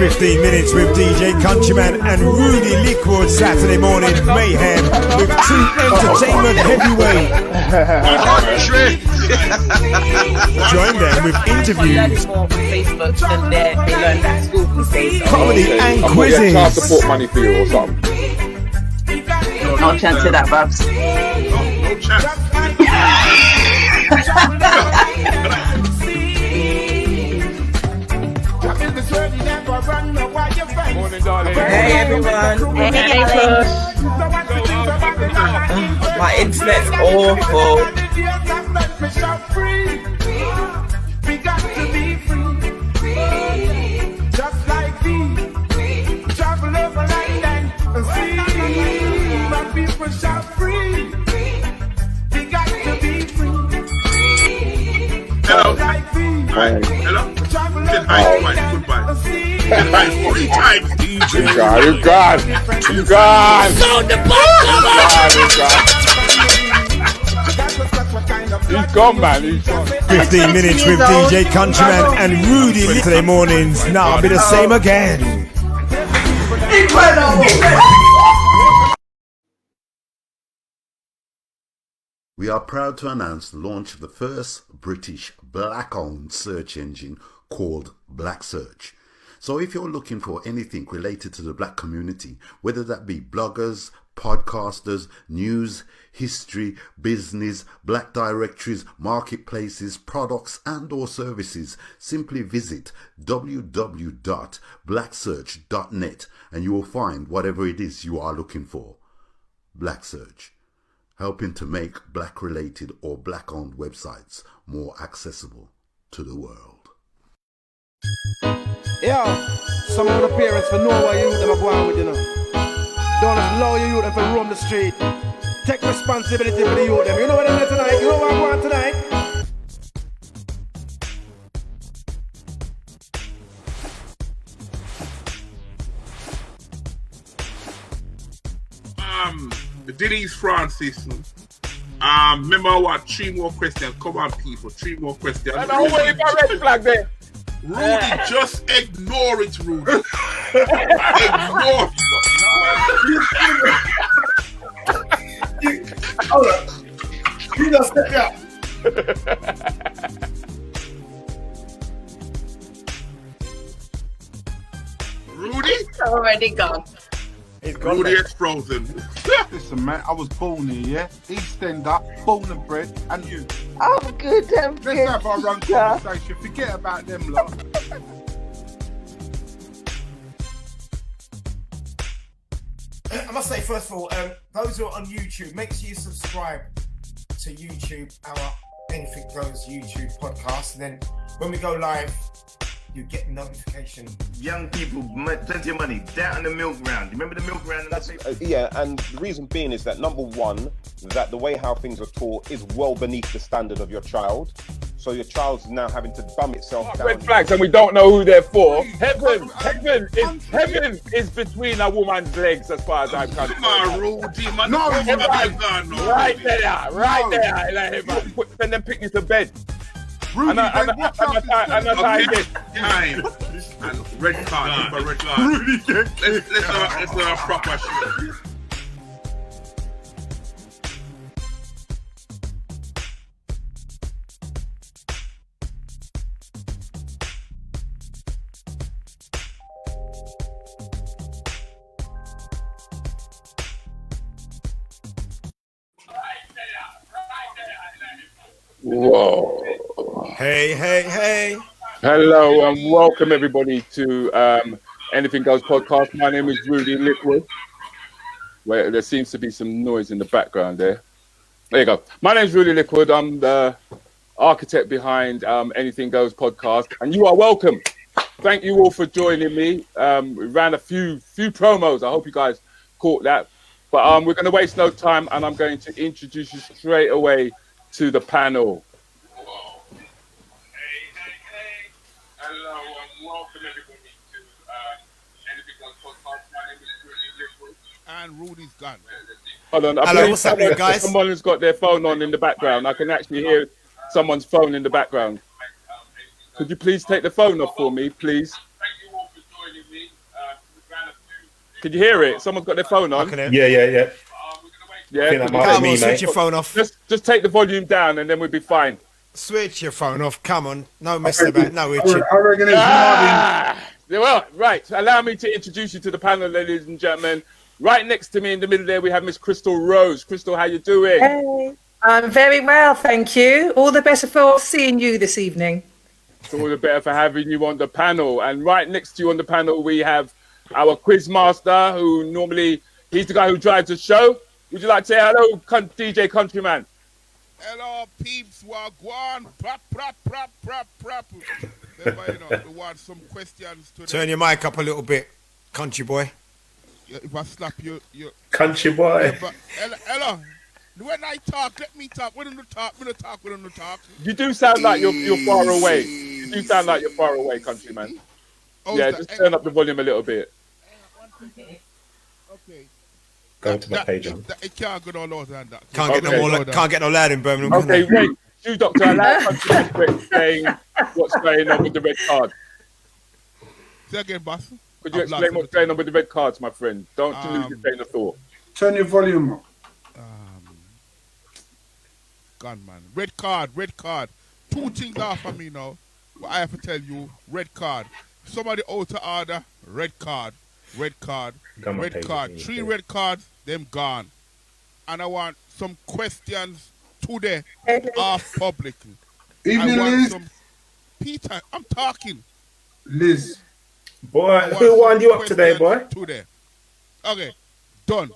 15 minutes with DJ Countryman and Rudi Lickwood. Saturday morning mayhem with two entertainment heavyweights. Join them with interviews, Facebook than they learned at school. comedy and quizzes. Child support money for you or something. No chance of that, Babs. No chance. Morning, darling. Hey everyone. Hey, my internet's awful. We got to be free. Just like these. Travel over land and sea. My people shall free. We got to be free. Hello. Like these. Hi. Hello. Travel Say over hi twice. land Goodbye. and sea. Say hi 3 times. You gone. He's gone, man. He's gone. 15 minutes with DJ Countryman and Rudi Lickwood. Saturday mornings, now I'll be the same again. We are proud to announce the launch of the first British black-owned search engine called Black Search. So if you're looking for anything related to the black community, whether that be bloggers, podcasters, news, history, business, black directories, marketplaces, products and or services, simply visit www.blacksearch.net and you will find whatever it is you are looking for. Black Search, helping to make black-related or black-owned websites more accessible to the world. Yo, some of the parents for know what you them are going with, you know. Don't just allow your youth them to roam the street. Take responsibility for the youth them. You know what I'm doing tonight? You know what I'm going tonight? Denise Francis. Remember what? 3 more questions. Come on, people. 3 more questions. And I'm waiting for red flag there. Rudi, just ignore it, Rudi. Ignore it. Hold up. You just step out. Rudy? Already gone. Rudi is frozen. Listen, man, I was born here, yeah? East Ender, born and bred, and you. I'm good, I'm good. Let's have our own conversation. Forget about them lot. I must say, first of all, those who are on YouTube, make sure you subscribe to YouTube, our Anything Goes YouTube podcast. And then when we go live, you get notification. Young people, plenty of money, down in the milk round. Remember the milk round? Yeah, and the reason being is that, number one, that the way how things are taught is well beneath the standard of your child. So your child's now having to dumb itself down. Red flags, and we don't know who they're for. Heaven is between a woman's legs, as far as I'm concerned. Come on, Rudi, man. No, right there. Send them picnics to bed. Rudy, and I and red card, red card. Rudy, let's have a proper show. Whoa. Hey. Hello and welcome everybody to Anything Goes podcast. My name is Rudi Lickwood. Where there seems to be some noise in the background there. There you go. My name is Rudi Lickwood. I'm the architect behind Anything Goes podcast, and you are welcome. Thank you all for joining me. We ran a few promos. I hope you guys caught that. But we're going to waste no time, and I'm going to introduce you straight away to the panel. Hey. Hello and welcome everybody to Anything Goes podcast. My name is Rudi Lickwood. And Rudy's gone. Hold on. Hello, what's happening, guys? Someone has got their phone on in the background. I can actually hear someone's phone in the background. Could you please take the phone off for me, please? Thank you all for joining me. Can you hear it? Someone's got their phone on. Yeah. Yeah. Come on, switch your phone off. Just take the volume down, and then we'll be fine. Switch your phone off. Come on. No messing about. No itching. I reckon it's Well, right. Allow me to introduce you to the panel, ladies and gentlemen. Right next to me in the middle there, we have Miss Chrystal Rose. Chrystal, how you doing? Hey, I'm very well, thank you. All the better for seeing you this evening. It's all the better for having you on the panel. And right next to you on the panel, we have our quiz master, who normally, he's the guy who drives the show. Would you like to say hello, DJ Countryman? Hello, peeps. Wagwan. Prap. They want some questions today. Turn your mic up a little bit, country boy. If I slap you, Country boy. Hello. When I talk, let me talk. When you talk, when you talk. You do sound like you're far away. You do sound like you're far away, countryman. Yeah, just turn up the volume a little bit. Okay. Go to my page. It can't go no louder than that. Can't get no loud in Birmingham. Okay, wait. Shoe doctor, allow countryman to explain what's going on with the red card. Say again, boss. Could you explain what's going on with the red cards, my friend? Don't lose your train of thought. Turn your volume up. Gunman. Red card. Two things off for me now. But I have to tell you, red card. Somebody out of order, red card. Red card. Three red cards, them gone. And I want some questions today off public. Evening, I want Liz. some Peter, I'm talking. Liz. Boy, who wound you up today, boy? Today. Okay, done.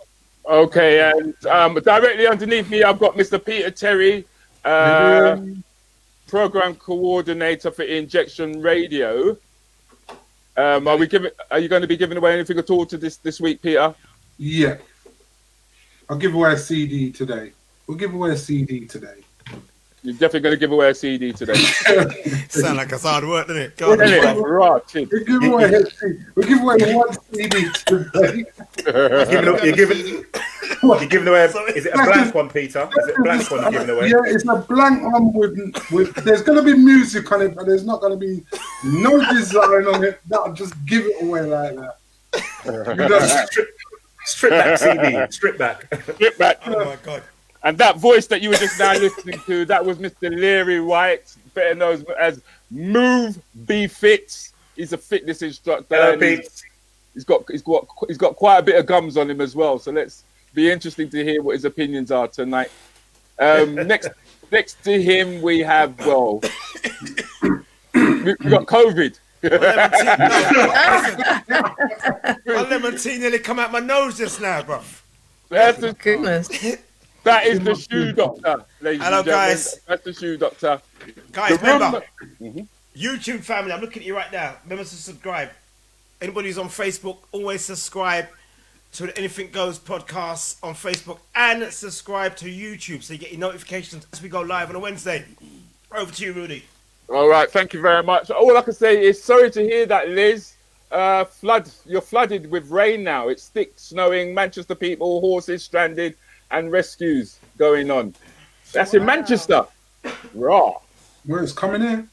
Okay, and directly underneath me, I've got Mr. Peter Terry, program coordinator for Injection Radio. Are you going to be giving away anything at all to this week, Peter? Yeah. I'll give away a CD today. We'll give away a CD today. You're definitely going to give away a CD today. Sound like it's hard work, doesn't it? Go on. We'll give away one CD today. You're giving away. Is it a blank one, Peter? Is it a blank one you're giving away? Yeah, it's a blank one with. There's going to be music on it, but there's not going to be no design on it. That'll just give it away like that. Strip back CD. Strip back. Oh my God. And that voice that you were just now listening to, that was Mr. Leary Wright, better known as Move Be Fit. He's a fitness instructor. He's got quite a bit of gums on him as well. So let's be interesting to hear what his opinions are tonight. Next to him we have we got COVID. My lemon tea nearly come out my nose just now, bro. Goodness. That is the shoe doctor, ladies Hello, and gentlemen. guys. That's the shoe doctor. Guys, remember, YouTube family, I'm looking at you right now. Remember to subscribe. Anybody who's on Facebook, always subscribe to the Anything Goes podcast on Facebook and subscribe to YouTube so you get your notifications as we go live on a Wednesday. Over to you, Rudi. All right, thank you very much. All I can say is sorry to hear that, Liz. You're flooded with rain now. It's thick, snowing, Manchester people, horses stranded, and rescues going on. That's in Manchester. Raw. Where it's coming in?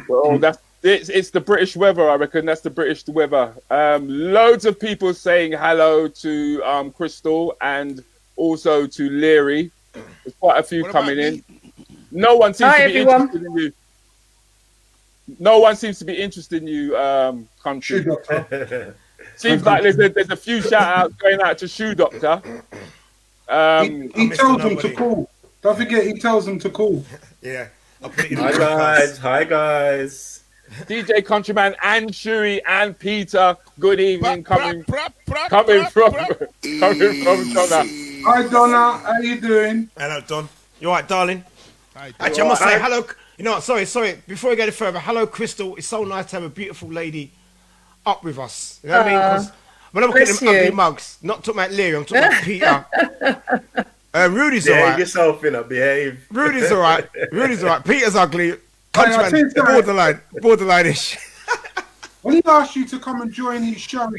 Well, it's the British weather, I reckon. That's the British weather. Loads of people saying hello to Chrystal and also to Leary. There's quite a few coming in. No one seems to be interested in you. No one seems to be interested in you, country. Seems like there's a few shout-outs going out to Shoe Doctor. He tells them to call. Don't forget, he tells them to call. Yeah. Hi guys. DJ Countryman and Shuey and Peter. Good evening. Coming from Donna. Hi Donna, how you doing? Hello, Don. You all right, darling? Actually, I must say hello. You know what? Sorry. Before we go any further, hello, Chrystal. It's so nice to have a beautiful lady up with us. You know what I mean? Because when I'm looking at them ugly mugs, not talking about Leary, I'm talking about Peter. Rudy's all right. Behave yourself, behave. Rudy's all right. Peter's ugly. Countryman, borderline-ish. When he asked you to come and join his show,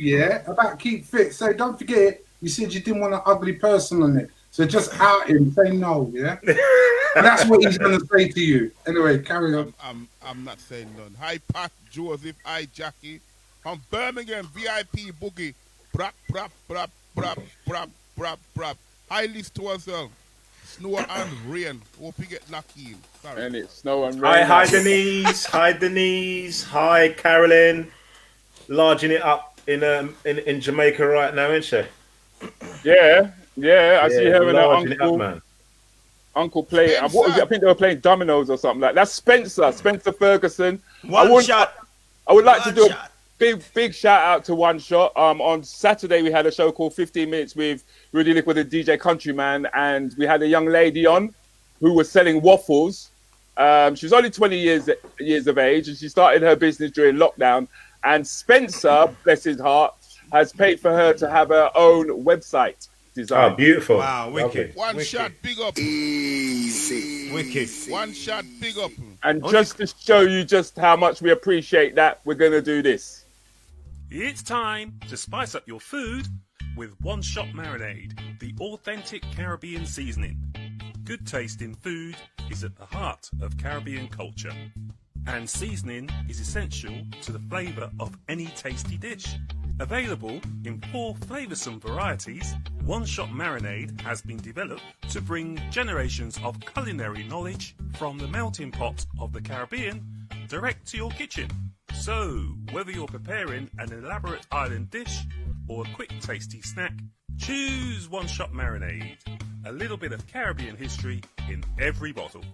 about Keep Fit, so don't forget, you said you didn't want an ugly person on it. So just out him, say no, yeah? And that's what he's going to say to you. Anyway, carry on. I'm not saying none. Hi, Pat, Joseph, hi, Jackie. From Birmingham, VIP Boogie. Brap, brap, brap, brap, brap, brap, brap. High list to us, snow and rain. Hope you get lucky in. Sorry. And it's snow and rain. Hi, Denise. Hi, Denise. Hi, Carolyn. Larging it up in Jamaica right now, isn't she? Yeah. I see her and her larging it uncle. up, man. Uncle play. What was it? I think they were playing dominoes or something like that. That's Spencer Ferguson. One shot. I would like to do a big shout out to One Shot. On Saturday we had a show called 15 Minutes with Rudi Lickwood, the DJ Countryman, and we had a young lady on who was selling waffles. She was only 20 years of age, and she started her business during lockdown. And Spencer, bless his heart, has paid for her to have her own website design. Oh, beautiful. Wow, wicked. One shot, big up. Easy. Wicked. One shot, big up. And just to show you just how much we appreciate that, we're going to do this. It's time to spice up your food with One Shot Marinade, the authentic Caribbean seasoning. Good tasting food is at the heart of Caribbean culture, and seasoning is essential to the flavour of any tasty dish. Available in 4 flavoursome varieties, One Shot Marinade has been developed to bring generations of culinary knowledge from the melting pot of the Caribbean direct to your kitchen. So, whether you're preparing an elaborate island dish or a quick tasty snack, choose One Shot Marinade. A little bit of Caribbean history in every bottle.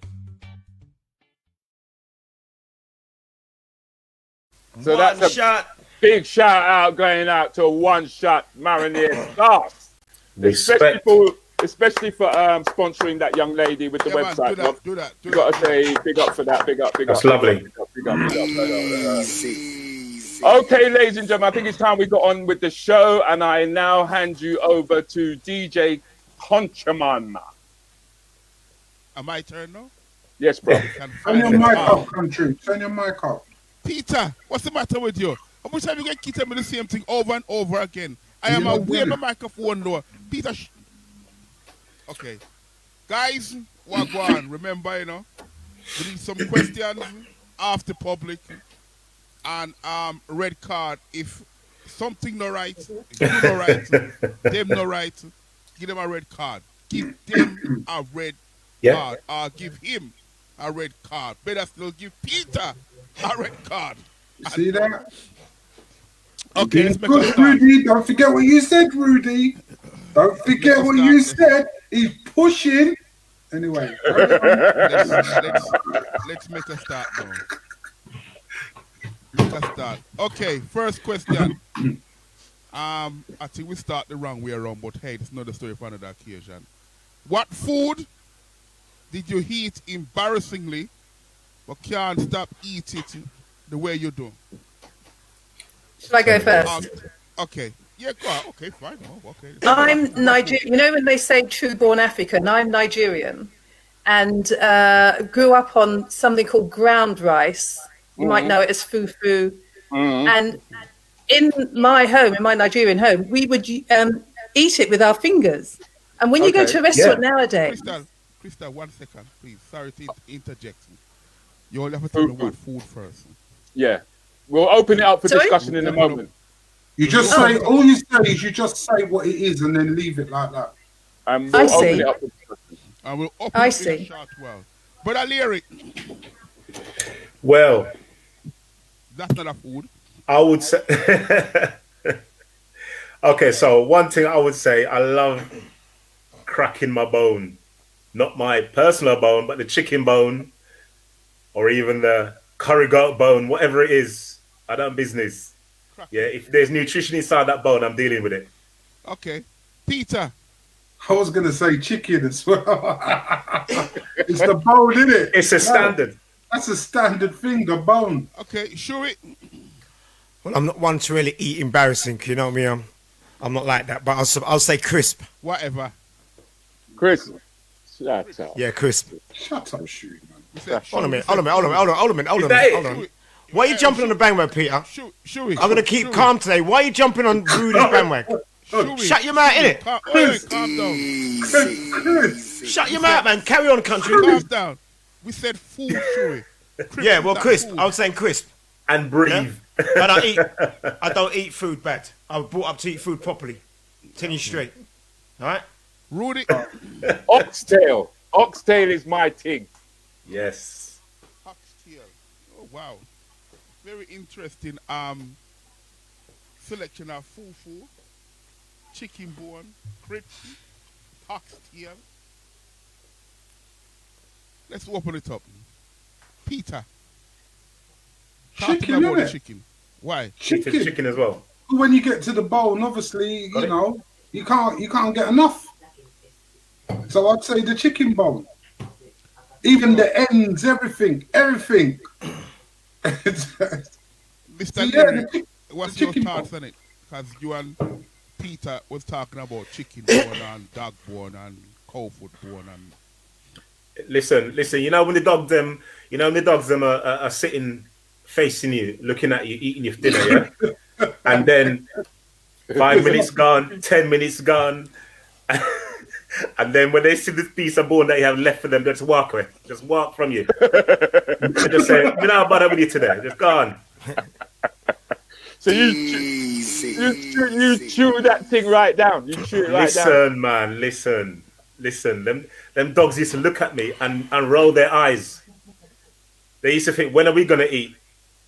So that's a big shout out going out to One Shot Marinade sauce. Especially for sponsoring that young lady with the website. Man, do that. You gotta say big up for that. Big up. That's lovely. Big up. Okay, ladies and gentlemen, I think it's time we got on with the show, and I now hand you over to DJ Conchaman. Am I turn now? Yes, bro. Turn your mic off, country. Turn your mic off. Peter, what's the matter with you? How much time you going to keep telling me the same thing over and over again? I am aware of the microphone door. Peter, okay. Guys, what go on? Remember, we need some questions after public and red card. If something not right, you not right, them not right, give them a red card. Give them a red card. Or give him a red card. Better still give Peter a red card. See that? Okay, let's make good, a start. Rudy. Don't forget what you said, Rudy. Don't forget what you said. He's pushing. Anyway. Let's make a start now. Make a start. Okay, first question. I think we start the wrong way around, but hey, it's another story for another occasion. What food did you eat embarrassingly but can't stop eating it the way you do? Should I go first? Okay. Yeah, go on. Okay, fine. Oh, okay. I'm Nigerian. You know when they say true-born African? I'm Nigerian and grew up on something called ground rice. You might know it as fufu. And in my home, in my Nigerian home, we would eat it with our fingers. And when you go to a restaurant nowadays... Chrystal, 1 second, please. Sorry to interject. You all have to tell me what food first. Yeah. We'll open it up for discussion in a moment. You just say, all you say is you just say what it is and then leave it like that. And we'll open it up for discussion. And we'll open it in a short while. But Leary. Well. That's not a food. I would say... Okay, so one thing I would say, I love cracking my bone. Not my personal bone, but the chicken bone. Or even the curry goat bone, whatever it is. I done business. Yeah, if there's nutrition inside that bone, I'm dealing with it. Okay. Peter. I was going to say chicken as well. It's the bone, isn't it? It's a standard. That's a standard thing, the bone. Okay, sure it. Well, I'm not one to really eat embarrassing, you know me. I'm not like that, but I'll say crisp. Whatever. Crisp. Shut up. Yeah, crisp. Shut up, shoot, man. Hold on a minute. Why are you jumping on the bandwagon, Peter? I'm going to keep calm today. Why are you jumping on Rudy's bandwagon? Shut your mouth, innit? Calm down. Shut your mouth, man. Carry on, country. Calm down. We said food, Chewy. Yeah, well, crisp. I was saying crisp. And breathe. Yeah? I don't eat food bad. I was brought up to eat food properly. Tell you straight. All right? Rudi. Oxtail. Oxtail is my thing. Yes. Oxtail. Oh, wow. Very interesting selection of fufu, chicken bone, crips, oxtail. Let's open it up. Peter. Talk to me about the chicken. Why? Chicken as well. When you get to the bone, obviously, you know, you can't get enough. So I'd say the chicken bone. Even the ends, everything. Mr. Leary, what's your thoughts on it? Because you and Peter was talking about chicken bone and dog bone and cow foot bone and... Listen. You know when the dogs them are sitting facing you, looking at you, eating your dinner, yeah. And then 5 minutes gone, 10 minutes gone, and then when they see this piece of bone that you have left for them, they just walk away, just walk from you. They just say, "We're not bother with you today. Just gone." So you chew that thing right down. You chew it right down. Listen, man. Listen. Them dogs used to look at me and roll their eyes. They used to think, when are we going to eat?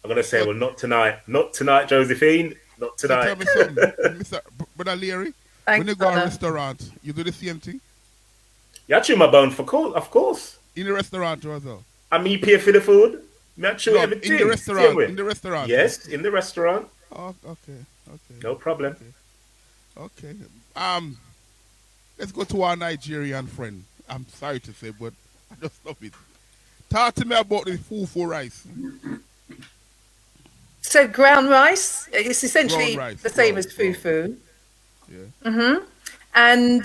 I'm going to say, well, not tonight. Not tonight, Josephine. Not tonight. So tell me something, Mr. Brother Leary. When you go to a restaurant, you do the same thing? Yeah, I chew my bone, of course. In the restaurant as well? I me pay for the food. I chew everything. In the restaurant? Yes, in the restaurant. Oh, okay. No problem. Okay. Let's go to our Nigerian friend. I'm sorry to say, but I just love it. Talk to me about the fufu rice. So ground rice, it's essentially the same as fufu. Yeah. And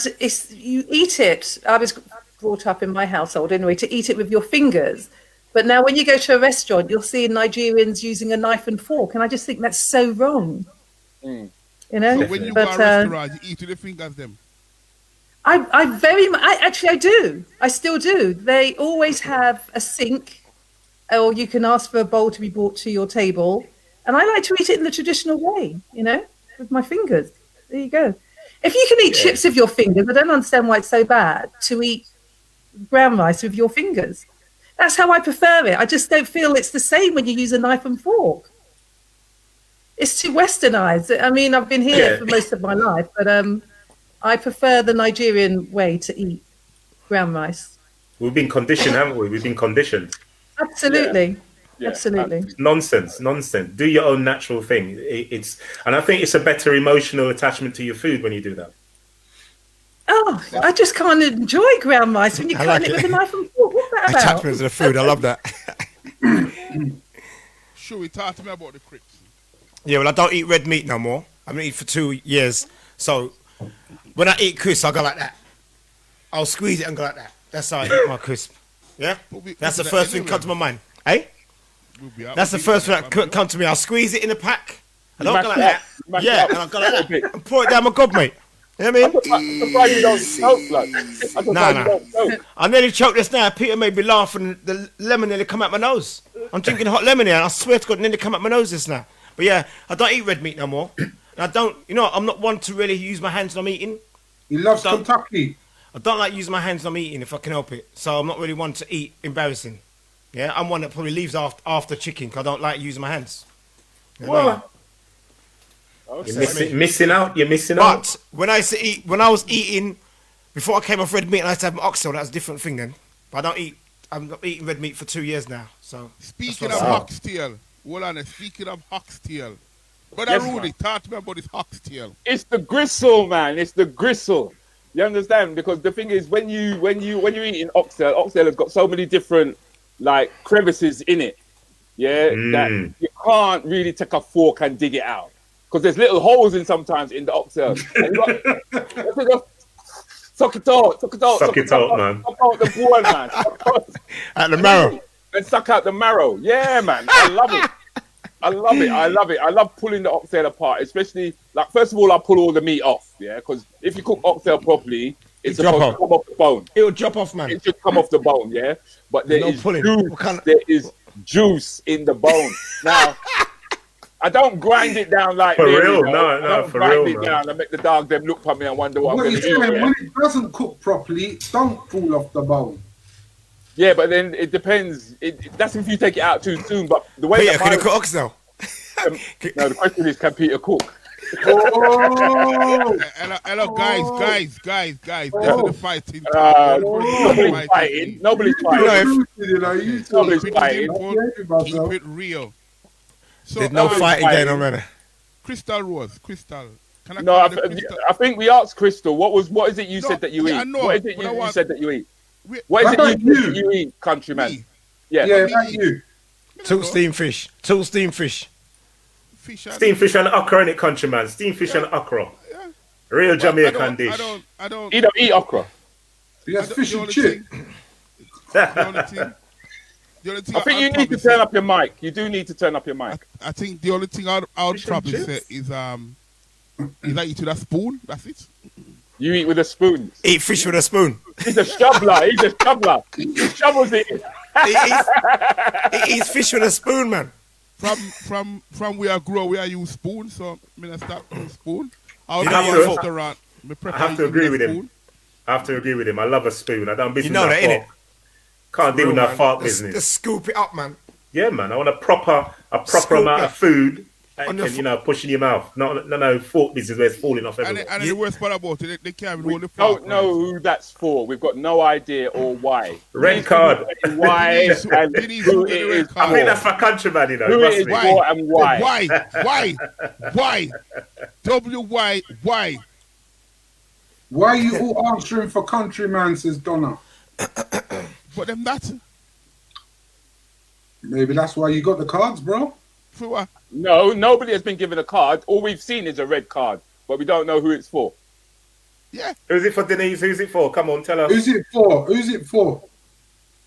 you eat it. I was brought up in my household anyway to eat it with your fingers. But now when you go to a restaurant, you'll see Nigerians using a knife and fork. And I just think that's so wrong. You know? So when you go to a restaurant, you eat with your fingers them? I do. I still do. They always have a sink, or you can ask for a bowl to be brought to your table. And I like to eat it in the traditional way, you know, with my fingers. There you go. If you can eat chips with your fingers, I don't understand why it's so bad to eat brown rice with your fingers. That's how I prefer it. I just don't feel it's the same when you use a knife and fork. It's too westernized. I mean, I've been here for most of my life, but I prefer the Nigerian way to eat brown rice. We've been conditioned, haven't we? We've been conditioned. Absolutely. Yeah. Absolutely. Nonsense. Do your own natural thing. And I think it's a better emotional attachment to your food when you do that. Oh, I just can't enjoy ground rice when you cut it with a knife and fork. What's that about? Attachment to the food. I love that. Sure, we talk to me about the crips. Yeah, well, I don't eat red meat no more. I haven't eaten for 2 years. So when I eat crisp, I go like that. I'll squeeze it and go like that. That's how I eat my crisp. Yeah? That's the first thing that comes to my mind. Hey? That's the first thing that comes to me. I'll squeeze it in the pack. I don't go like that. Yeah, and I'll go like that. And pour it down my gob, mate. You know what I mean? I'm surprised you don't choke, Nah. I nearly choked this now. Peter made me laugh and the lemon nearly come out my nose. I'm drinking hot lemon here and I swear to God, it nearly come out my nose just now. But yeah, I don't eat red meat no more. And I don't, I'm not one to really use my hands when I'm eating. He loves Kentucky. I don't like using my hands when I'm eating if I can help it. So I'm not really one to eat embarrassing. Yeah, I'm one that probably leaves after chicken because I don't like using my hands. What? You're missing out. You're missing out. But when I was eating, before I came off red meat and I used to have my oxtail, that was a different thing then. But I'm not eating red meat for 2 years now. So speaking of oxtail, speaking of oxtail, Brother Rudi, talk to me about this oxtail. It's the gristle, man. It's the gristle. You understand? Because the thing is, when you're eating oxtail has got so many different crevices in it. Yeah, that you can't really take a fork and dig it out. Because there's little holes sometimes in the oxtail. And you got, suck it out, man. Suck out the bone, man. At the marrow. And suck out the marrow. Yeah, man. I love it. I love pulling the oxtail apart, especially, first of all, I pull all the meat off, yeah? Because if you cook oxtail properly, it's supposed to come off the bone. It'll drop off, man. It should come off the bone, yeah? But there is juice in the bone. Now, I don't grind it down like For them, real? you know? No, I don't for grind real, it man. down. I make the dog them look at me and wonder what What I'm you going to eat. saying? Yeah? When it doesn't cook properly, don't fall off the bone. Yeah, but then it depends. That's if you take it out too soon. But the way Peter, can you cook oxtail? No, the question is, can Peter cook? Oh! Hello, guys. This is the fighting. Nobody's fighting. Nobody's fighting. Nobody's fighting. Keep it real. So, There's no fighting going on, man. Chrystal Rose, Chrystal. Can I No, call it Chrystal? I think we asked Chrystal. What is it you said that you yeah, I eat? know, What is it but I you want- said that you eat? Wait, What is How it about you think you eat, countryman? Yeah. Yeah, like you. Two steamed fish. Two steamed fish. Steamed fish and okra in it, countryman. Steamed fish and okra. Real Jamaican dish. I don't. You don't eat okra. Yes, fish the and only chip. The only thing I think you need to turn up your mic. You do need to turn up your mic. I think the only thing I would probably say is that you eat with a spoon. That's it. You eat with a spoon. Eat fish with a spoon. He's a shoveler. He's a shoveler. He shovels it. He eats fish with a spoon, man. From where I grew up, where I use spoon, so I mean I start using spoon. I You was know in a what? restaurant. I have to agree with him. I love a spoon. I don't business. You know that, innit? Can't deal with that fart business. Just scoop it up, man. Yeah, man. I want a proper Scoop amount it. of food. On And, your push in your mouth. No fork business where it's falling off everywhere. And the worst part about it, they can't even We roll the fart. don't know who that's for. We've got no idea or why. Red card. Why and who it is I think for. that's for countryman, you know. Who Must it is be. for and why. Why? Why? Why are you all answering for countryman, says Donna. But them that. Maybe that's why you got the cards, bro. For what? No, nobody has been given a card. All we've seen is a red card, but we don't know who it's for. Yeah. Who's it for, Denise? Who's it for? Come on, tell us. Who's it for?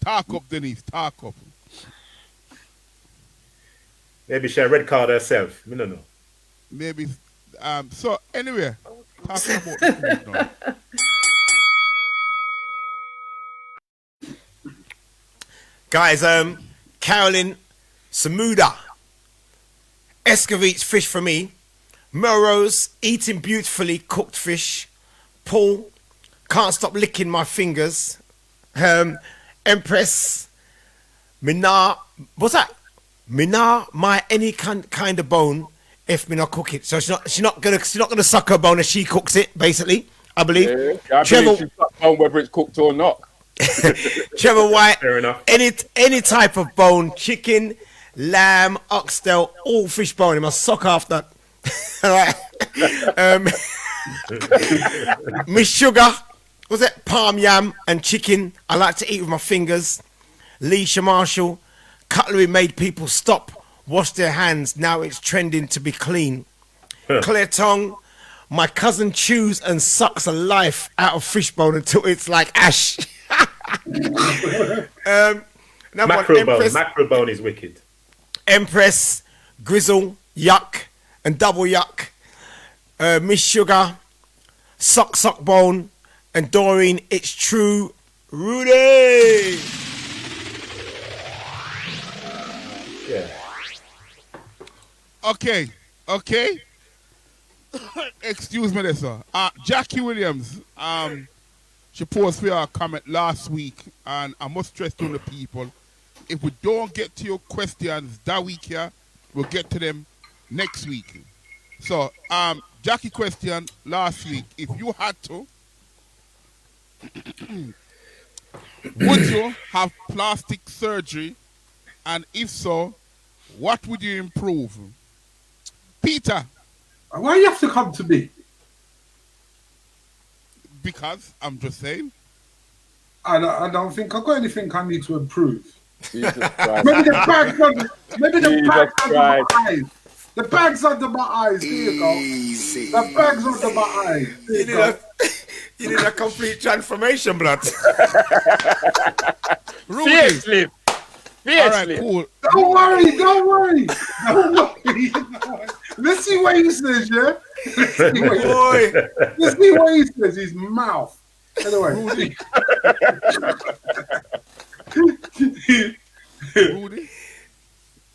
Talk up, Denise. Talk up. Maybe she a red card herself. We don't know. Maybe. So anyway, talking about the food now. Guys, Carolyn Samuda. Escoveche fish for me. Melrose, eating beautifully cooked fish. Paul, can't stop licking my fingers. Empress, Minar, what's that? Minar, my any kind of bone if me not cook it. So she's not gonna suck her bone as she cooks it, basically. I believe. Yeah, I believe she's sucked bone whether it's cooked or not. Trevor White, Fair enough. any type of bone, chicken, lamb, oxtail, all fish bone. You must suck off that. All right. Miss Sugar, was it palm yam and chicken? I like to eat with my fingers. Leisha Marshall, cutlery made people stop, wash their hands. Now it's trending to be clean. Claire Tong, my cousin chews and sucks a life out of fish bone until it's like ash. Macro bone is wicked. Empress, Grizzle, Yuck, and Double Yuck. Miss Sugar, Sock Bone, and Doreen, it's true, Rudi. Yeah. Okay. Excuse me, there, sir. Jackie Williams, she posted a comment last week, and I must stress to the people, if we don't get to your questions that week here, we'll get to them next week. So, Jackie question last week, if you had to, would you have plastic surgery? And if so, what would you improve? Peter. Why you have to come to me? Because I'm just saying. I don't think I've got anything I need to improve. Jesus Christ. Maybe the bags under Jesus my Christ. eyes. The bags under my eyes. There you go. The bags under my eyes. There You need a complete transformation, blood. Fiercely. All right, cool. Don't worry. Let's see what he says, yeah? Let's see what he says, his mouth. Anyway. Rudi?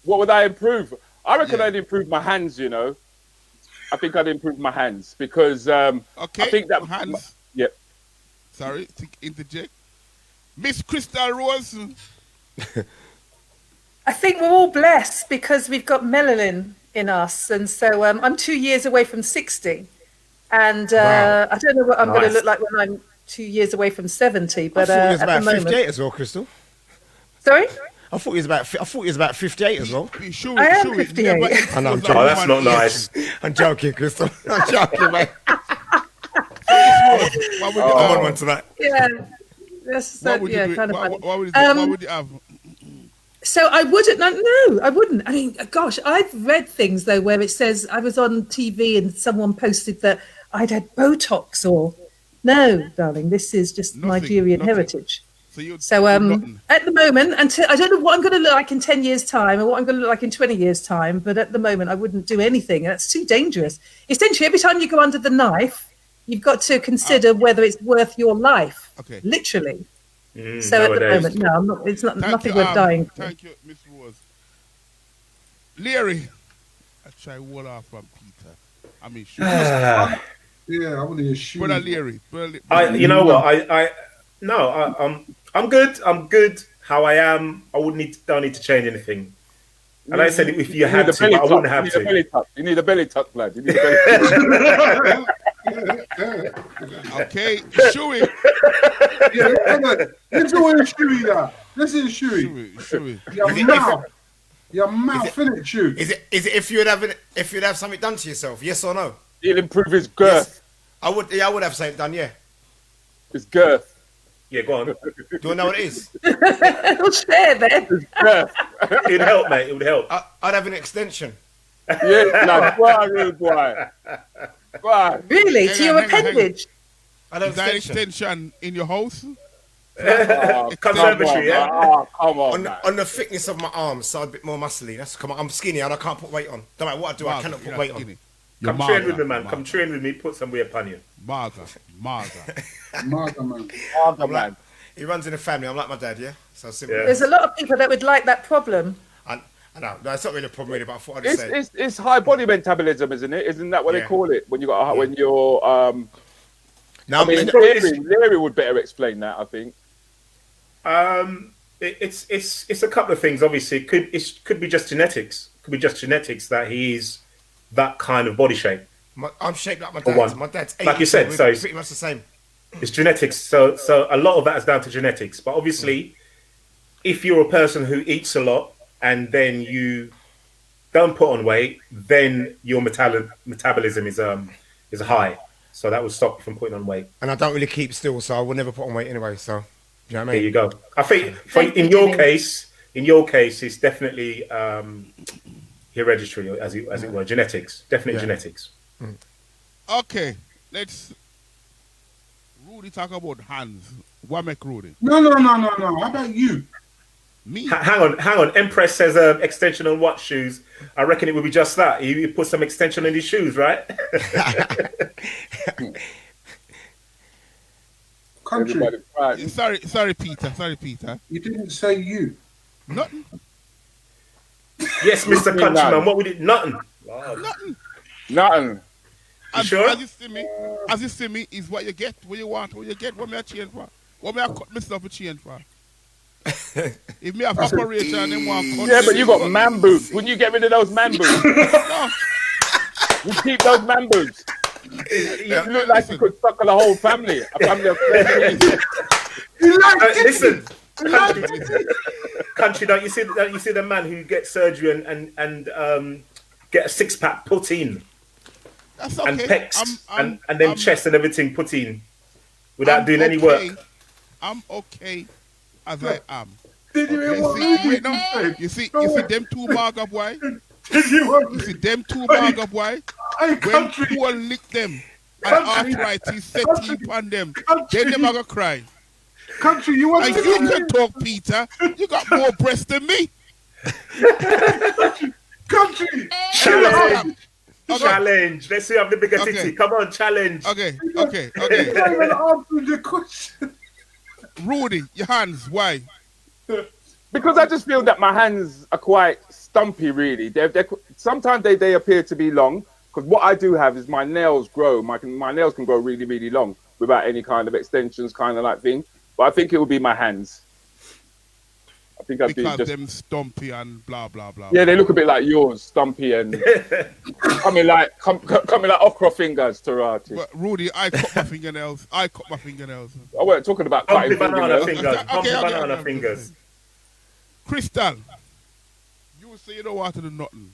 What would I improve? I reckon I'd improve my hands, you know. I think I'd improve my hands because I think that hands. Yep. Sorry to interject. Miss Chrystal Rose. I think we're all blessed because we've got melanin in us. And so I'm 2 years away from 60. And Wow. I don't know what I'm going to Nice. look like when I'm 2 years away from 70. But I thought he was at the about moment... 58 as well, Chrystal. Sorry? I thought he was about 58 as well. I am 58. I know, I'm Oh, joking. that's not nice. I'm joking, Chrystal. I'm joking, mate. What would you I'm have? on one tonight. Yeah. That's What would you yeah, do? kind of funny. What would you have? So I wouldn't. No, I wouldn't. I mean, gosh, I've read things though where it says I was on TV and someone posted that I'd had Botox or no, darling, this is just Nigerian heritage. So at the moment, until I don't know what I'm going to look like in 10 years' time or what I'm going to look like in 20 years' time, but at the moment I wouldn't do anything. That's too dangerous. Essentially, every time you go under the knife, you've got to consider whether it's worth your life. Okay. Literally. So nowadays. at the moment, no, I'm not, it's not nothing worth dying for. Thank you, Miss Rose. Leary. I try wall off from Peter. I mean, shoot. Yeah, I want to shoot. Brother Leary. You know what? I'm good. I'm good how I am. I don't need to change anything. And I said if you had to, but I wouldn't have to. You need a belly tuck, lad. You need a belly tuck. Okay, Shuey. Let's go in Shuey now. Let's in Shuey. Your mouth, innit, Shuey? Is it if you'd have something done to yourself? Yes or no? It'll improve his girth. Yes. I would have something done. Yeah. His girth. Yeah, go on. Do you want to know what it is? We'll share then. It would help, mate. It would help. I'd have an extension. Yeah, lad. Boy. Really? To your appendage? I'd have Is that extension in your house? Conservatory, yeah? Oh, come on, on the thickness of my arms, so I'm a bit more muscly. Come on, I'm skinny and I can't put weight on. Don't matter what I do, I cannot put weight on. Come train with me, man. Come train with me. Put some weight upon you. Marga, man. He runs in the family. I'm like my dad, yeah? So simple. There's a lot of people that would like that problem. I know. No, it's not really a problem, really, but I thought I'd just say. It's high body metabolism, isn't it? Isn't that what they call it when you got when you're Now, Leary would better explain that, I think. It's a couple of things. Obviously, it could be just genetics. It could be just genetics that he's that kind of body shape. I'm shaped like my dad. My dad's 80, like you said, so it's pretty much the same. It's genetics. So a lot of that is down to genetics. But obviously, if you're a person who eats a lot and then you don't put on weight, then your metabolism is high. So that would stop you from putting on weight. And I don't really keep still, so I will never put on weight anyway. So, you know what I mean? There you go. I think in your case, it's definitely hereditary, as it were, genetics. Definitely genetics. Okay, let's. Rudi talk about hands. What make Rudi? No. How about you? Me? Hang on. Empress says extension on what shoes? I reckon it would be just that. You put some extension in his shoes, right? Country. Sorry, Peter. You didn't say you. Nothing. Yes, Mr. Countryman. What we did? Nothing. Nothing. You sure? As you see me, is what you get, what you want, what you get, what me I change for. What me I cut myself a change for. If me have operation and them want cut. Yeah, but you got man boobs. Wouldn't you get rid of those man boobs? No. You keep those man boobs. You look like you could suckle a whole family. A family of 13. Listen. Country, don't you see the man who gets surgery and get a 6-pack put in? That's okay. And pecs and then chest and everything put in without doing any work. I'm okay as I am. Did you hear what You see them two marga boy? You see them two marga boy? When people lick them and arthritis setting on them, then them are gonna cry. Country, you want and you can talk, Peter. You got more breasts than me. Country. Challenge. Let's see who have the bigger titty. Come on, challenge. Okay. Not even answering the question. Rudi, your hands. Why? Because I just feel that my hands are quite stumpy, really. Sometimes they appear to be long, because what I do have is my nails grow. My nails can grow really, really long without any kind of extensions, kind of like thing. But I think it would be my hands. I think I'd because be just them stumpy and blah blah blah. Yeah, they look a bit like yours, stumpy and coming like okra fingers to artists. But Rudy, I cut my fingernails. I weren't talking about cutting banana fingernails. banana fingers. Chrystal, you say you don't want to do nothing.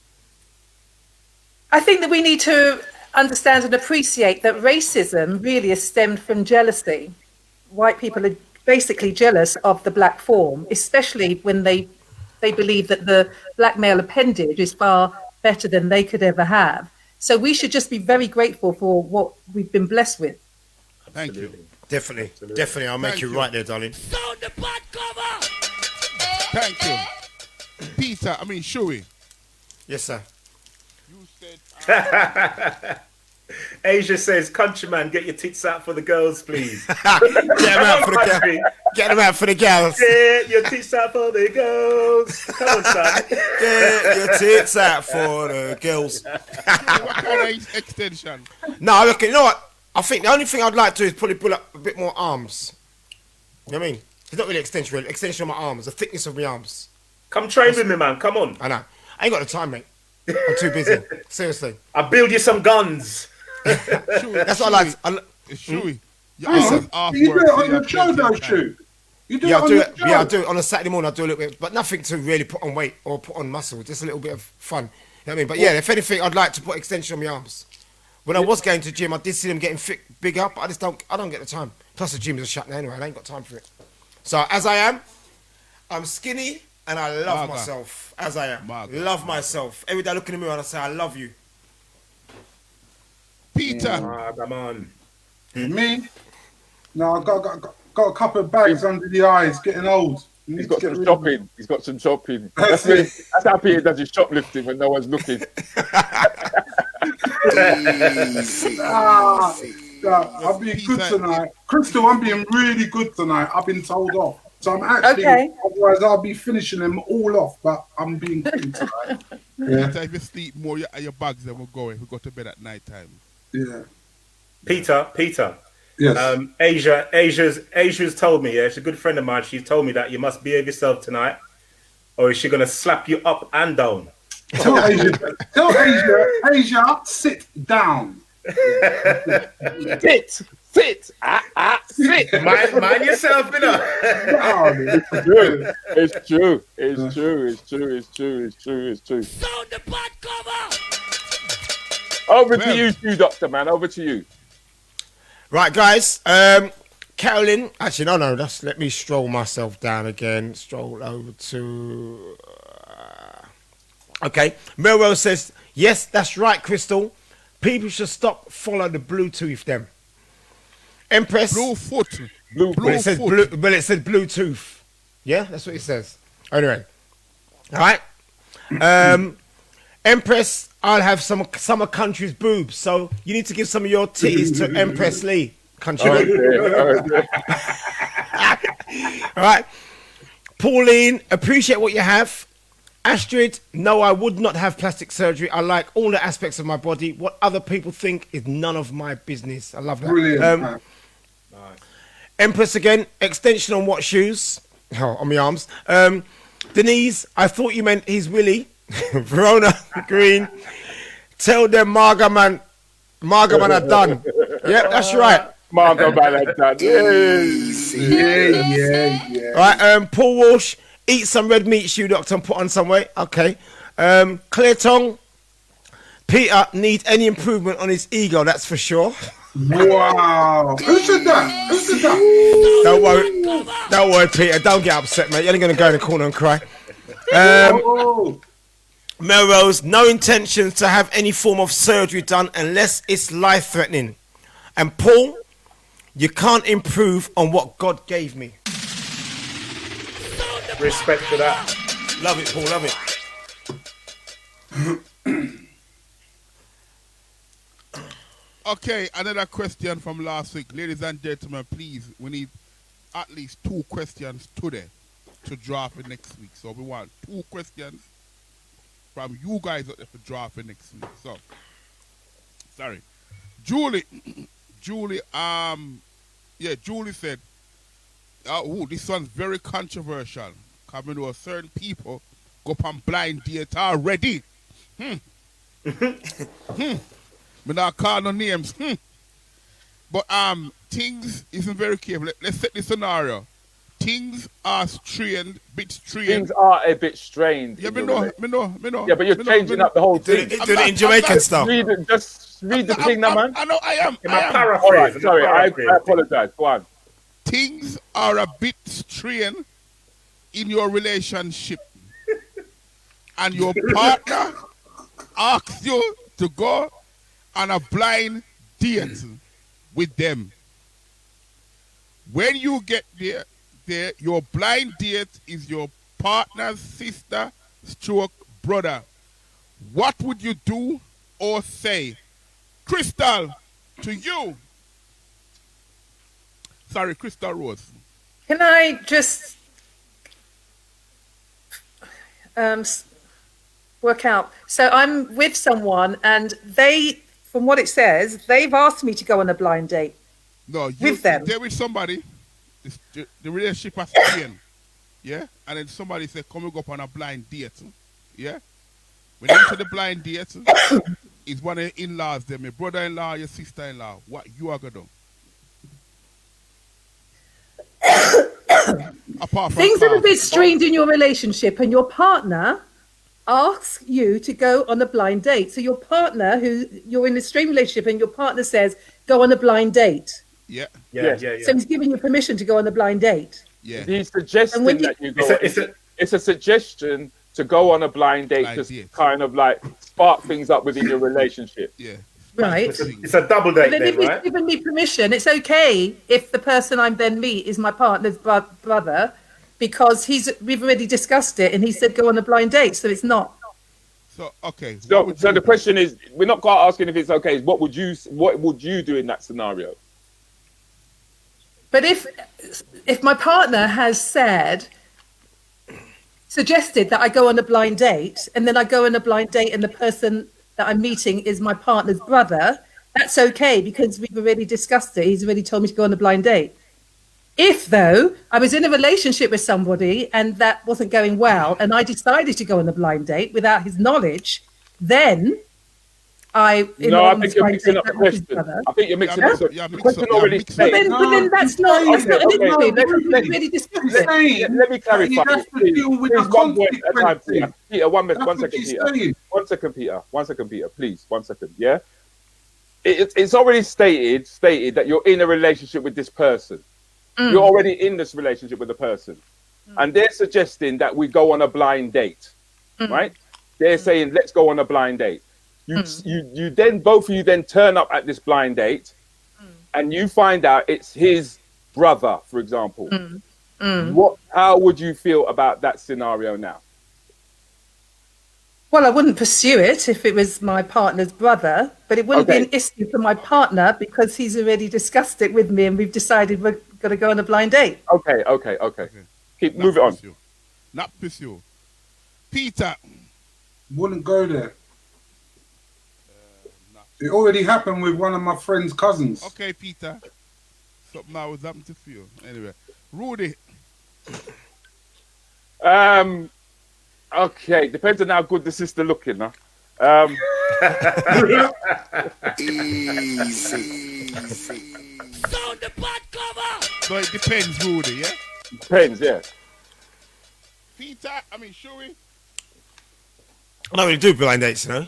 I think that we need to understand and appreciate that racism really is stemmed from jealousy. White people are basically jealous of the black form, especially when they believe that the black male appendage is far better than they could ever have. So we should just be very grateful for what we've been blessed with. Thank you. Definitely. I'll make you right there, darling. Thank you. Peter, Shuey. Yes, sir. You said... Asia says, countryman, get your tits out for the girls, please. Get them out for the girls. Get them out for the girls. Get your tits out for the girls. Come on, son. Get your tits out for the girls. What kind of extension? No, I reckon, you know what? I think the only thing I'd like to do is probably pull up a bit more arms. You know what I mean? It's not really extension, really. Extension of my arms, the thickness of my arms. Come train with me, man. Come on. I know. I ain't got the time, mate. I'm too busy. Seriously. I'll build you some guns. That's what I like. Shuey. You do it on your show, though, Shu. You do it on your show. Yeah, I do it on a Saturday morning. I do a little bit, but nothing to really put on weight or put on muscle. Just a little bit of fun. You know what I mean? But yeah, if anything, I'd like to put extension on my arms. When I was going to the gym, I did see them getting bigger, but I don't get the time. Plus, the gyms are shut now anyway. I ain't got time for it. So as I am, I'm skinny and I love myself as I am. Love myself. Every day I look in the mirror and I say, I love you. Peter. Come on. Me? No, I got a couple of bags under the eyes, getting old. He's got some shopping. He's got some shopping. That's how Peter does his shoplifting when no one's looking. I'm being good tonight. Chrystal, I'm being really good tonight. I've been told off. So I'm actually, otherwise I'll be finishing them all off, but I'm being good tonight. Yeah. If you sleep more, your bags then we're going. We go to bed at night time. Yeah. Peter. Yes. Asia's told me, she's a good friend of mine. She's told me that you must behave yourself tonight, or is she gonna slap you up and down? Tell Asia, sit down. Sit. Sit. Mind yourself, you know. It's true. Sound the butt cover. Over to you, Doctor, man. Over to you. Right, guys. Carolyn. Actually, no. Let me stroll myself down again. Stroll over to... Okay. Melrose says, yes, that's right, Chrystal. People should stop following the Bluetooth them. Empress. Bluefoot. But it said Bluetooth. Yeah, that's what it says. Anyway. All right. Empress, I'll have some of country's boobs, so you need to give some of your titties to Empress Lee, countryman. All right. Pauline, appreciate what you have. Astrid, no, I would not have plastic surgery. I like all the aspects of my body. What other people think is none of my business. I love that. Brilliant. Nice. Empress again, extension on what shoes? Oh, on my arms. Denise, I thought you meant his willy. Verona Green, tell them Margaman are done. Yep, that's right. Margaman are done. Yeah. All right, Paul Walsh, eat some red meat, shoe doctor, and put on some weight. Okay. Clear Tongue, Peter needs any improvement on his ego, that's for sure. Wow. Who said that? Don't worry, Peter. Don't get upset, mate. You're only going to go in the corner and cry. Melrose, no intentions to have any form of surgery done unless it's life-threatening. And Paul, you can't improve on what God gave me. Respect for that. Love it, Paul. Love it. Okay, another question from last week. Ladies and gentlemen, please, we need at least 2 questions today to draw for next week. So we want 2 questions from you guys out there for draw for next week. So, sorry. Julie, Julie said, this one's very controversial. Coming to certain people go up on blind date already. Me not call no names. But things isn't very careful. Let's set the scenario. Things are bit strained. Things are a bit strained. Yeah, me know. Yeah, but you're changing up the whole thing. Do it in Jamaican style. Just read the thing now, man. I know I am. All right, sorry, I apologize. Go on. Things are a bit strained in your relationship. And your partner asks you to go on a blind date with them. When you get there, your blind date is your partner's sister stroke brother. What would you do or say? Chrystal, to you. Sorry, Chrystal Rose. Can I just work out? So I'm with someone and they, from what it says, they've asked me to go on a blind date. No, with them. They're with somebody. The relationship has to end. Yeah? And then somebody said, come and go up on a blind date. Yeah? When you to the blind date, it's one of your in-laws, them, your brother-in-law, your sister-in-law. What you are going to do? Things are a bit strained in your relationship and your partner asks you to go on a blind date. So your partner, who you're in a strained relationship and your partner says, go on a blind date. Yeah. So he's giving you permission to go on a blind date. Yeah. He's suggesting that you go. It's a suggestion to go on a blind date to kind of like spark things up within your relationship. Yeah. Right. It's a double date then, then, if he's right? given me permission, it's okay if the person I then meet is my partner's brother, because we've already discussed it and he said go on a blind date, so it's not. So okay. So the question is, we're not quite asking if it's okay. What would you do in that scenario? But if my partner has suggested that I go on a blind date, and then I go on a blind date and the person that I'm meeting is my partner's brother, that's okay because we've already discussed it. He's already told me to go on a blind date. If, though, I was in a relationship with somebody and that wasn't going well and I decided to go on a blind date without his knowledge, then I think you're mixing up the question. I think you're mixing up the question already stated. But then that's not an issue because we've already discussed it. Let me clarify. Please, one point at a time, Peter. Peter, one second, Peter. 1 second, Peter. 1 second, Peter. Please, 1 second. Yeah. It's already stated that you're in a relationship with this person. You're already in this relationship with a person, and they're suggesting that we go on a blind date, right? They're saying let's go on a blind date. You then both of you then turn up at this blind date, and you find out it's his brother, for example. How would you feel about that scenario now? Well, I wouldn't pursue it if it was my partner's brother, but it wouldn't be an issue for my partner because he's already discussed it with me and we've decided we're going to go on a blind date. Okay. Move it on. Not pursue. Peter. Wouldn't go there. It already happened with one of my friend's cousins. Okay, Peter. Something I was happening to feel. Anyway, Rudi. Okay, depends on how good the sister looking, huh? Easy. Sound the pot cover. So it depends, Rudi, yeah? Depends, yeah. Peter, should we? I don't really do blind dates, you know.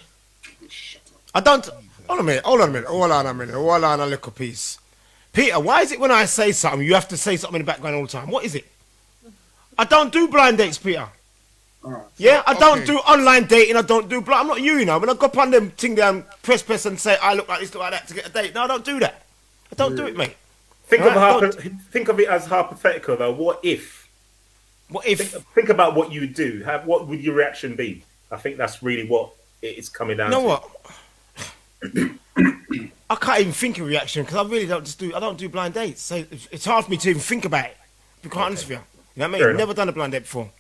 I don't. Hold on a minute. Hold on a little piece. Peter, why is it when I say something, you have to say something in the background all the time? What is it? I don't do blind dates, Peter. Yeah, I don't do online dating. I don't do blind. I'm not you know. When I go up on them thing down, press and say I look like this, look like that to get a date. No, I don't do that. I don't do it, mate. Think of it as hypothetical though. What if? Think about what you do. What would your reaction be? I think that's really what it's coming down to. You know what? I can't even think of reaction because I really don't do blind dates. So it's hard for me to even think about it. To be quite honest with you. You know what I mean? I've never done a blind date before.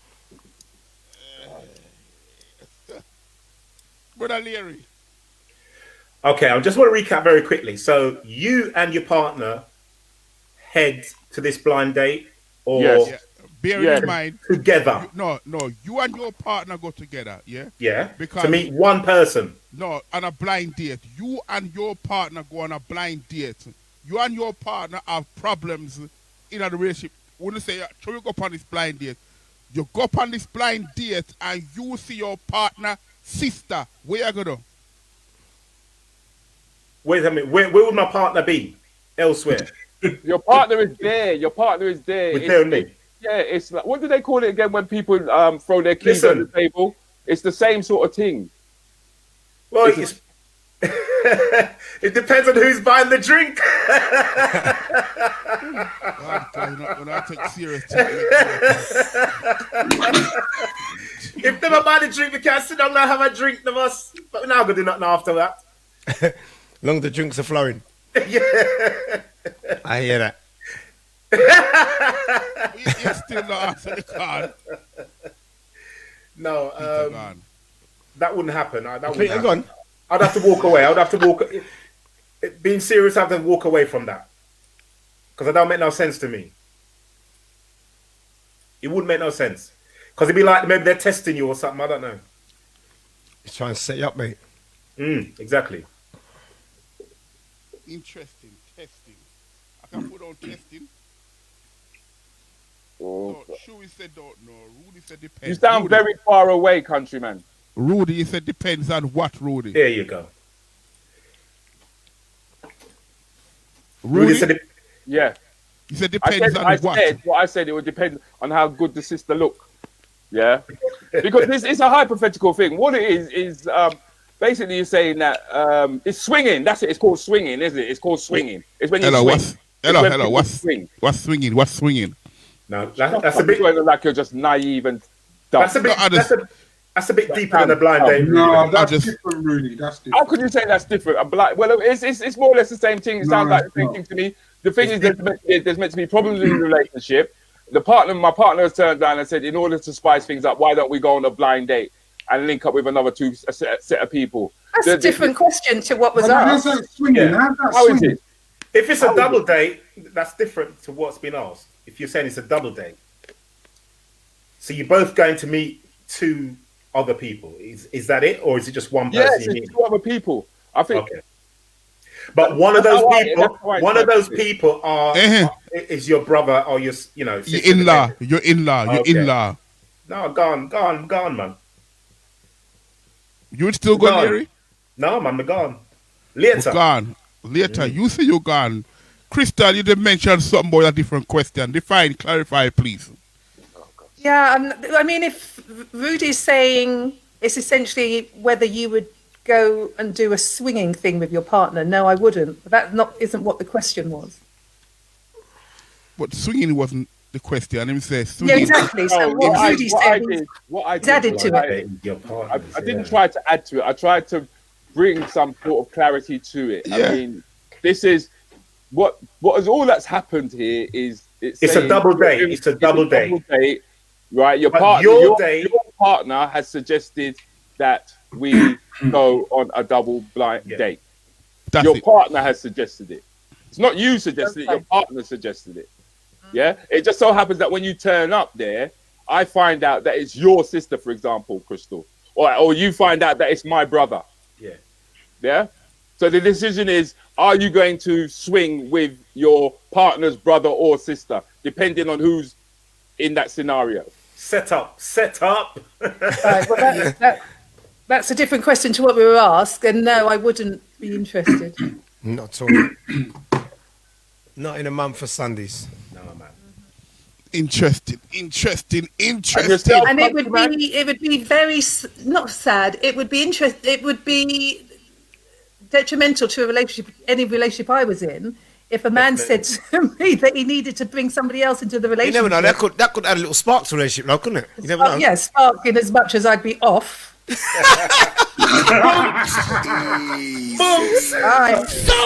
Brother Leary. Okay, I just want to recap very quickly. So you and your partner head to this blind date, or Yeah. Bear in mind, together? No, you and your partner go together, yeah? Yeah. Because to meet one person. No, on a blind date. You and your partner go on a blind date. You and your partner have problems in a relationship. Wouldn't say, shall we go on this blind date? You go on this blind date and you see your partner, sister. Where you gonna? Wait a minute. Where would my partner be? Elsewhere. Your partner is there. Your partner is there. With their name. Yeah, it's like, what do they call it again when people throw their keys on the table? It's the same sort of thing. Well, it depends on who's buying the drink. When I take serious. If they don't buy the drink, we can't sit down and have a drink, of us. But we're not going to do nothing after that. Long the drinks are flowing. Yeah. I hear that. You still not answer the card. No, that wouldn't happen. That wouldn't Hang on. happen. I'd have to walk away. I'd have to walk. Being serious, I'd have to walk away from that because it don't make no sense to me. It wouldn't make no sense because it'd be like maybe they're testing you or something. I don't know. He's trying to set you up, mate. Exactly. Interesting. Testing. I can put on testing. Oh. Shuey said don't know. Rudy said depends. You sound very far away, countryman. Rudy said depends on what, Rudy? There you go. Rudy said it. Yeah. He said depends on what? I said it would depend on how good the sister look. Yeah. Because it's a hypothetical thing. What it is basically you're saying that it's swinging. That's it. It's called swinging, isn't it? It's called swinging. It's when you swing. Hello. What's swinging? What's swinging? No, that's a bit like you're just naive and dumb. That's a bit deeper than a blind date. No, that's different, Rudy. That's different. How could you say that's different? Well, it's more or less the same thing. It sounds like the same thing to me. The thing is, there's meant to be problems in the relationship. My partner has turned around and said, in order to spice things up, why don't we go on a blind date and link up with another set of people? That's a different question to what was asked. How is it? If it's a double date, that's different to what's been asked. If you're saying it's a double date, so you're both going to meet two other people. Is that it, or is it just one person? Yes, it's two other people. I think. Okay. But one of those people is your brother or your your in-law. Your in-law. No, gone, man. You still gone, Leary? No, man, we're gone. Later. Gone. Later. You say you're gone. Chrystal, you did mention something about a different question. Define, clarify, please. Yeah, I mean, if Rudy's saying it's essentially whether you would go and do a swinging thing with your partner, no, I wouldn't. That isn't what the question was. But swinging wasn't the question. I didn't say swinging. Yeah, exactly. So what Rudy said, he's added to it. I didn't try to add to it. I tried to bring some sort of clarity to it. Yeah. I mean, this is what is all that's happened here is it's a double date. It's a double date. Right, your partner has suggested that we go on a double blind date. Your partner has suggested it. It's not you suggested it, your partner suggested it. Yeah? It just so happens that when you turn up there, I find out that it's your sister, for example, Chrystal. Or you find out that it's my brother. Yeah. Yeah? So the decision is, are you going to swing with your partner's brother or sister, depending on who's in that scenario? Set up. Right, well, that's a different question to what we were asked, and no, I wouldn't be interested. Not at all. Not in a month for Sundays. No, man. Interesting. And it would be very not sad. It would be It would be detrimental to a relationship, any relationship I was in. If a man said to me that he needed to bring somebody else into the relationship, you never know. That could add a little spark to the relationship, though, couldn't it? You never know. Yeah, spark in as much as I'd be off. So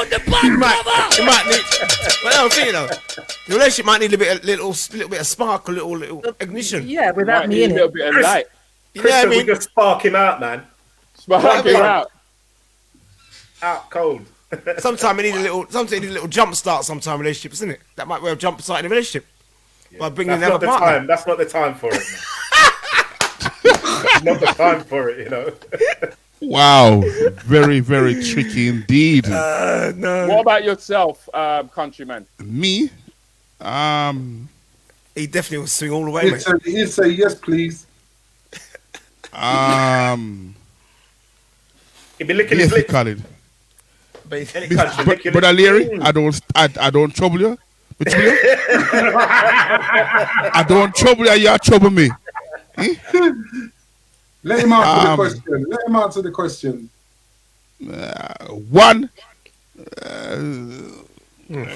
the you might need. Well, I'm thinking though, the relationship might need a little bit of spark, a little ignition. Yeah, without me in it. A little bit of light. Chrystal, we just spark him out, man. Sparking out. Out cold. Sometimes you need a little jump start. Sometimes relationships, isn't it? That might well jump start in a relationship by bringing That's them not the partner. time. That's not the time for it. Not the time for it, you know. Wow, very, very tricky indeed. No. What about yourself, countryman? Me? He definitely will swing all the way, mate. He'd say yes, please. He'd be licking his lips. Khalid. But Brother Leary, I don't trouble you. I don't trouble you. You trouble me. Let him answer the question. Let him answer the question. One.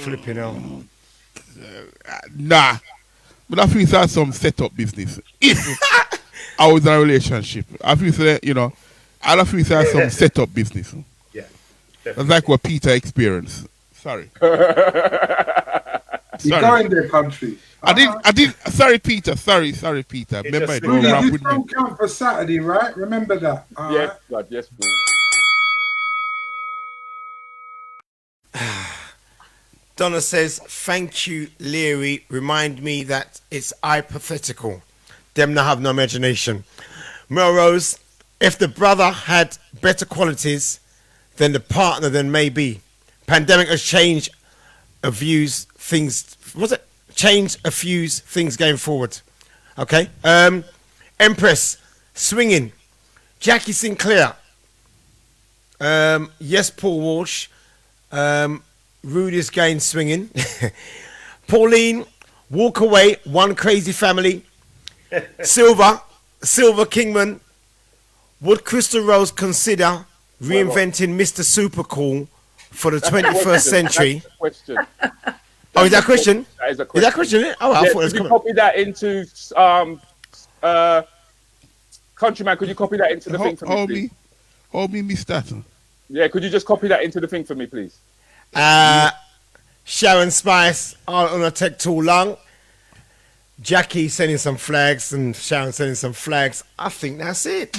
Flipping hell. Nah. But I feel that's some setup business. If I was in a relationship, I feel that, I feel that's some setup business. Yeah. That's like what Peter experienced. Sorry. You're going there, country. I did. Sorry, Peter. Sorry, Peter. Remember, I don't rap You with me. don't count for Saturday, right? Remember that. All Yes, right? blood. Yes, blood. Donna says, thank you, Leary. Remind me that it's hypothetical. Them not have no imagination. Melrose, if the brother had better qualities than the partner, then maybe. Pandemic has changed a few things. Changed a few things going forward. Okay. Empress, swinging. Jackie Sinclair. Yes, Paul Walsh. Rudy's game swinging. Pauline, walk away. One crazy family. Silver Kingman. Would Chrystal Rose consider reinventing Mr. Super Cool for the 21st century? Question. Oh, is that a question? That is a Is question. that a question? Oh, I thought it was could you coming. copy that into countryman? Could you copy that into the thing for me, please? Hold me, Mr. Yeah, could you just copy that into the thing for me, please? Sharon Spice, aren't gonna take too long. Jackie sending some flags and Sharon sending some flags. I think that's it.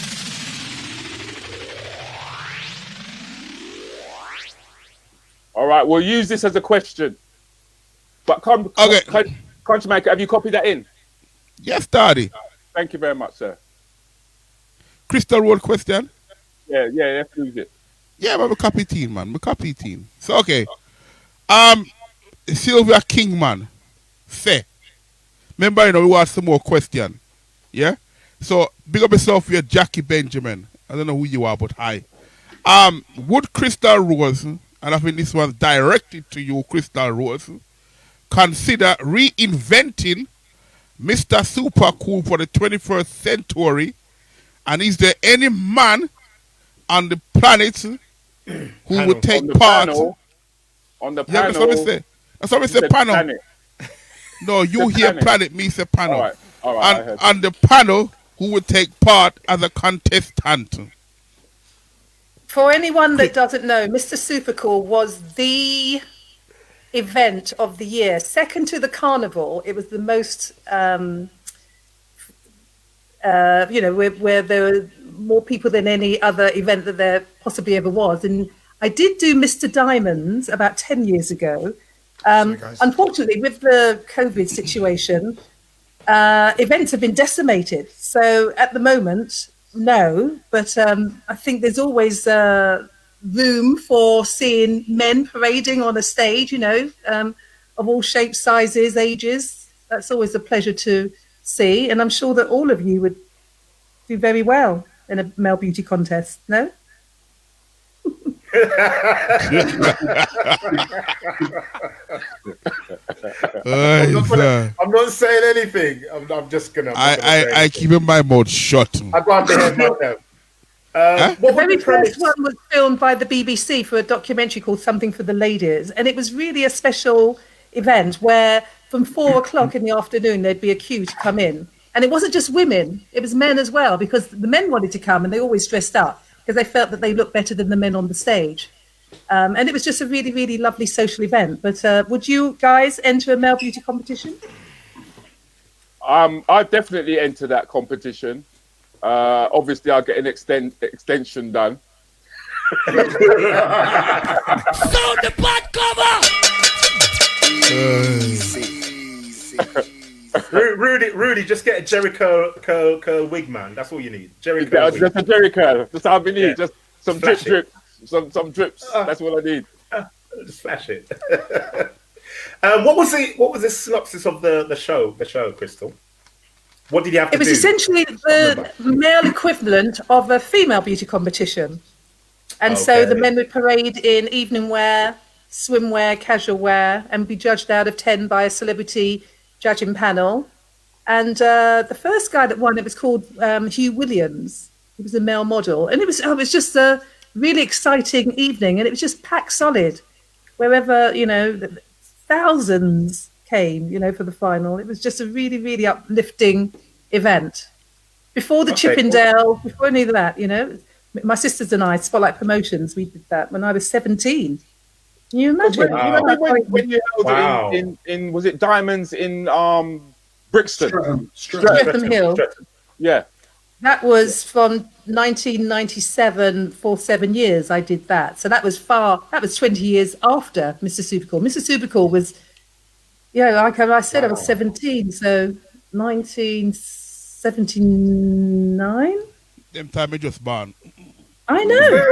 All right, we'll use this as a question. But countryman, have you copied that in? Yes, Daddy. Thank you very much, sir. Chrystal Road question. Yeah, let's use it. Yeah, but I'm a copy team, man. I'm a copy team. So, okay. Sylvia Kingman. Say. Remember, we want some more question. Yeah? So, big up yourself here, Jackie Benjamin. I don't know who you are, but hi. Would Chrystal Rose, and I think this one's directed to you, Chrystal Rose, consider reinventing Mr. Super Cool for the 21st century? And is there any man on the planet who would take part? On the Yeah, panel. that's what we say. That's what we say, panel. Planet. No, you hear planet, me say panel. All right. And on the panel, who would take part as a contestant? For anyone that doesn't know, Mr. Supercool was the event of the year. Second to the carnival, it was the most, where there were more people than any other event that there possibly ever was. And I did do Mr. Diamonds about 10 years ago. Unfortunately, with the COVID situation, events have been decimated. So at the moment, no, but I think there's always room for seeing men parading on a stage, of all shapes, sizes, ages. That's always a pleasure to see. And I'm sure that all of you would do very well in a male beauty contest, no? I'm not saying anything. I'm just gonna. I keep my mouth shut. I go on behind myself. The very first one was filmed by the BBC for a documentary called Something for the Ladies, and it was really a special event where from 4 o'clock in the afternoon there'd be a queue to come in, and it wasn't just women, it was men as well, because the men wanted to come and they always dressed up because they felt that they looked better than the men on the stage. And it was just a really, really lovely social event. But would you guys enter a male beauty competition? I definitely enter that competition. Obviously, I'll get an extension done. Sound the pot cover. Rudy, just get a Jerry curl wig, man. That's all you need. Jerry curl. Just a Jerry curl. That's all we need. Yeah. Just some Flash drip. Some drips. That's what I need. Just flash it. What was the synopsis of the show, Chrystal? What did you have to do? It was essentially the male equivalent of a female beauty competition. And so the men would parade in evening wear, swimwear, casual wear, and be judged out of 10 by a celebrity judging panel. And the first guy that won, it was called Hugh Williams. He was a male model. And it was just a really exciting evening. And it was just packed solid. Wherever, thousands came, for the final. It was just a really, really uplifting event. Before the Chippendale, before any of that, my sisters and I, Spotlight Promotions, we did that when I was 17. Can you imagine? When you held it in was it Diamonds in Brixton? Streatham Hill. Yeah. That was from 1997 for 7 years. I did that. So that was 20 years after Mr. Supercool. Mr. Supercool was, like I said, I was 17. So 1979. Them time I just born. I know.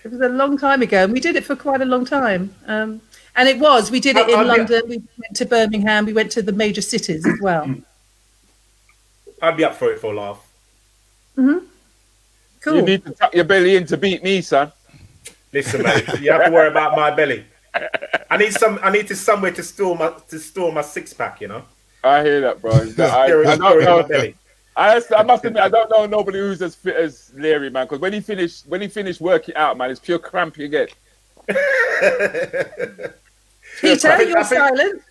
It was a long time ago, and we did it for quite a long time. And we did it in London. We went to Birmingham. We went to the major cities as well. I'd be up for it for a laugh. Mm-hmm. Cool. You need to tuck your belly in to beat me, son. Listen, mate, you have to worry about my belly. I need somewhere to store my six-pack. I hear that, bro. I don't know. I must admit, I don't know nobody who's as fit as Leary, man. Because when he finished working out, man, it's pure cramping again. Peter, you're silent.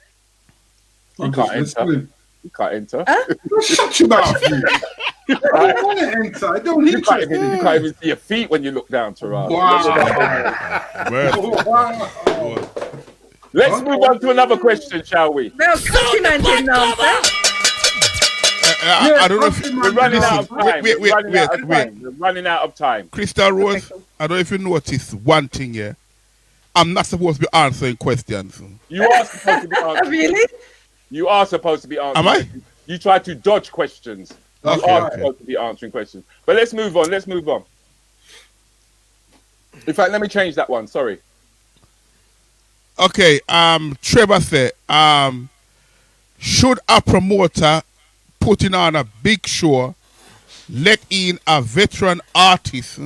You can't enter. You can't enter. Shut your mouth, you. I don't want to enter. I don't need you can't even see your feet when you look down, Taraz. Wow. Let's move on to another question, shall we? Well, documenting now. I don't know if we're running out of time. Wait. We're running out of time. Chrystal Rose, I don't know if you noticed one thing here. I'm not supposed to be answering questions. You are supposed to be answering. Really? You are supposed to be answering. Am I? You try to dodge questions. You are supposed to be answering questions. But let's move on. In fact, let me change that one. Sorry. Okay. Trevor said, should a promoter putting on a big show let in a veteran artist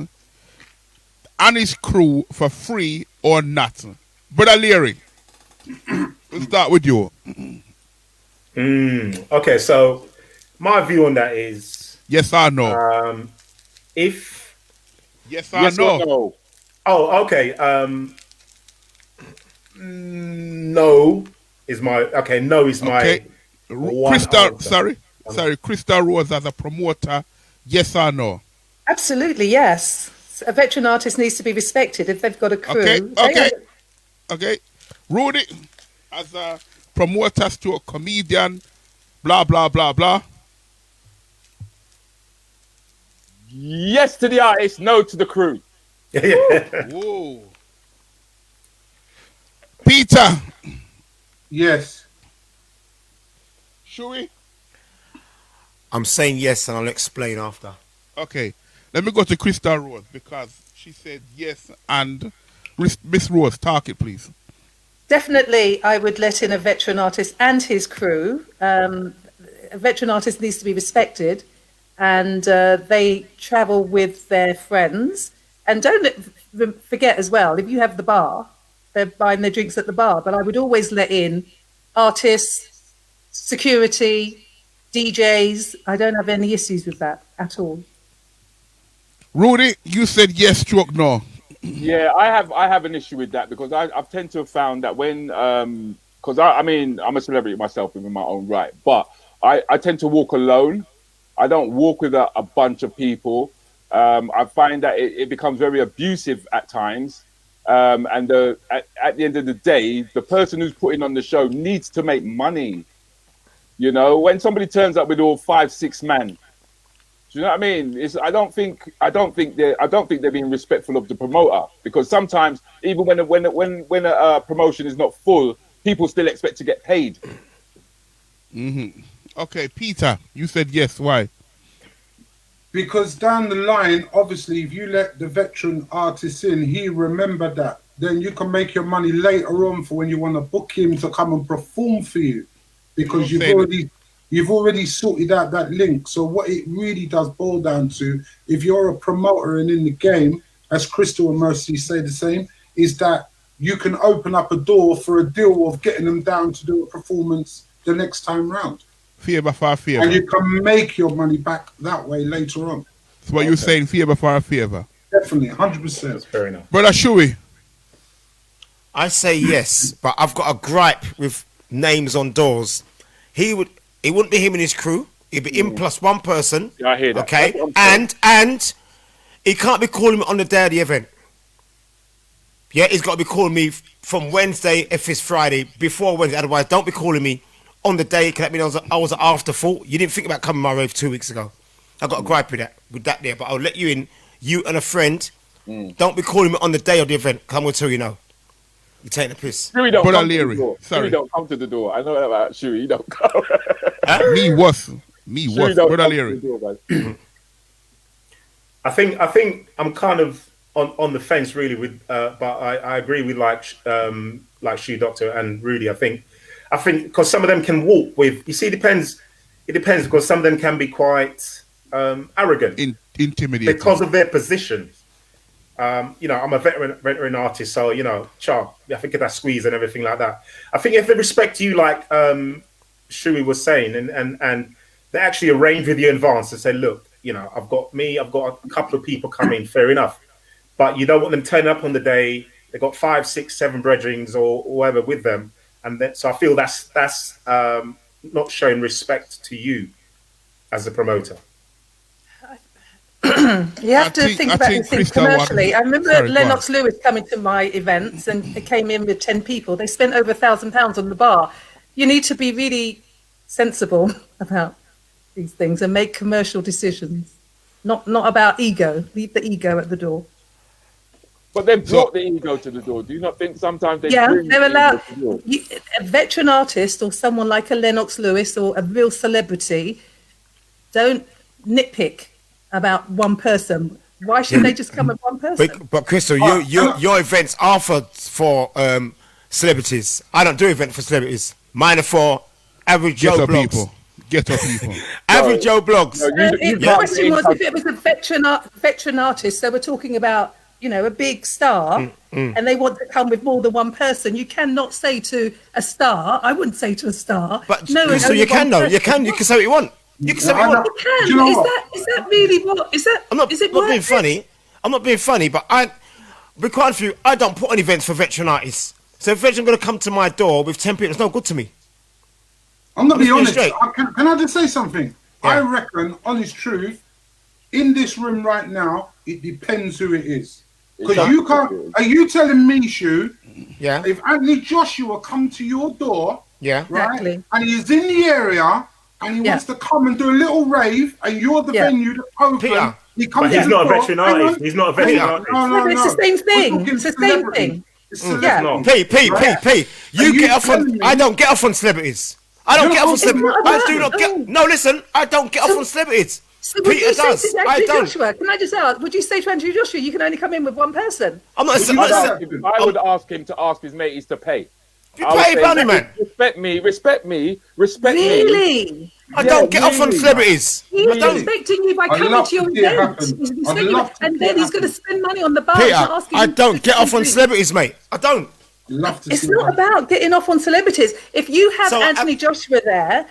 and his crew for free or not? Brother Leary, we'll start with you. Okay, so my view on that is yes or no. If yes or no. Oh, okay. No is my No is my. Okay. Chrystal Rose as a promoter. Yes or no? Absolutely, yes. A veteran artist needs to be respected if they've got a crew. Okay. Rudi, as a promoter to a comedian, blah, blah, blah, blah. Yes to the artist, no to the crew. Whoa. Peter. Yes. Should we? I'm saying yes, and I'll explain after. Okay. Let me go to Chrystal Rose because she said yes. And Miss Rose, talk it, please. Definitely, I would let in a veteran artist and his crew. A veteran artist needs to be respected, and they travel with their friends. And don't forget as well, if you have the bar, they're buying their drinks at the bar. But I would always let in artists, security, DJs. I don't have any issues with that at all. Rudi, you said yes, stroke no. Yeah, I have an issue with that because I tend to have found that when because I'm a celebrity myself in my own right, but I tend to walk alone. I don't walk with a bunch of people. I find that it becomes very abusive at times. And at the end of the day, the person who's putting on the show needs to make money. You know, when somebody turns up with all 5-6 man, do you know what I mean? I don't think they're being respectful of the promoter, because sometimes even when a promotion is not full, people still expect to get paid. Mm-hmm. Okay, Peter, you said yes. Why? Because down the line, obviously, if you let the veteran artist in, he remembered that. Then you can make your money later on for when you want to book him to come and perform for you, because you've already sorted out that link. So what it really does boil down to, if you're a promoter and in the game, as Chrystal and Mercy say the same, is that you can open up a door for a deal of getting them down to do a performance the next time round. Favour for a favour. And you can make your money back that way later on. So what you're saying, favour for a favour? Definitely, 100%. That's fair enough. Brother Shuey? I say yes, but I've got a gripe with names on doors. It wouldn't be him and his crew. It'd be him plus one person. Yeah, I hear that. Okay, and he can't be calling me on the day of the event. Yeah, he's got to be calling me from Wednesday if it's Friday, before Wednesday. Otherwise, don't be calling me on the day. That means I was an afterthought. You didn't think about coming my rave 2 weeks ago. I got a gripe with that there, but I'll let you in. You and a friend. Don't be calling me on the day of the event. I'm going to tell you now. You're taking the piss. Shuey don't come to the door. Shuey don't come to the door. I know that about Shuey. He don't come. Me was. Brother Leary. I think I'm kind of on the fence really with, but I agree with like Shoe Doctor and Rudi. I think because some of them can walk with. You see, it depends because some of them can be quite arrogant, intimidating because of their position. You know, I'm a veteran artist, so you know, I think of that squeeze and everything like that. I think if they respect you, like Shuey was saying, and they actually arrange with you in advance and say, look, you know, I've got a couple of people coming, fair enough, but you don't want them turning up on the day. They've got 5, 6, 7 brethrens or whatever with them, and then, so I feel that's not showing respect to you as a promoter. You have to think about things commercially. I remember Lennox Lewis coming to my events and they came in with 10 people. They spent over £1,000 on the bar. You need to be really sensible about these things and make commercial decisions. Not about ego. Leave the ego at the door. But they've brought the ego to the door. Do you not think sometimes they're allowed? A veteran artist or someone like a Lennox Lewis or a real celebrity, don't nitpick about one person. Why should they just come with one person? But Chrystal, your events are for celebrities. I don't do events for celebrities. Mine are for average Joe blogs. Ghetto people. Average Joe blogs. The question was if it was a veteran artist, so we're talking about, you know, a big star, and they want to come with more than one person. You cannot say to a star, I wouldn't say to a star. But no, Chrystal, you can though. You can say what you want. You can say what you want. You can. Is that really what? Is that? I'm not being funny. I'm not being funny, but I don't put on events for veteran artists. So if veteran going to come to my door with 10 people, it's no good to me. I'm going to be honest. Can I just say something? Yeah. I reckon, honest truth, in this room right now, it depends who it is. Because you can't. Are you telling me, Shu? Yeah. If Anthony Joshua come to your door, yeah, right, exactly, and he's in the area and he wants to come and do a little rave, and you're the venue to open. Peter. He comes. But he's not a veteran artist. He's not a veteran artist. No, it's the same thing. It's the same thing. P. You get off on. I don't get off on celebrities. I don't get off on celebrities. I do not get. No, listen. I don't get off on celebrities. So Peter does. I don't. Joshua, can I just ask? Would you say to Andrew Joshua, you can only come in with one person? I would ask him to ask his mates to pay. You pay, Bunny man. Respect me. Really? I don't get off on celebrities. He's respecting you by coming to your event. And then he's going to spend money on the bar. Peter, I don't get off on celebrities, mate. I don't. It's not about getting off on celebrities. If you have Anthony Joshua there,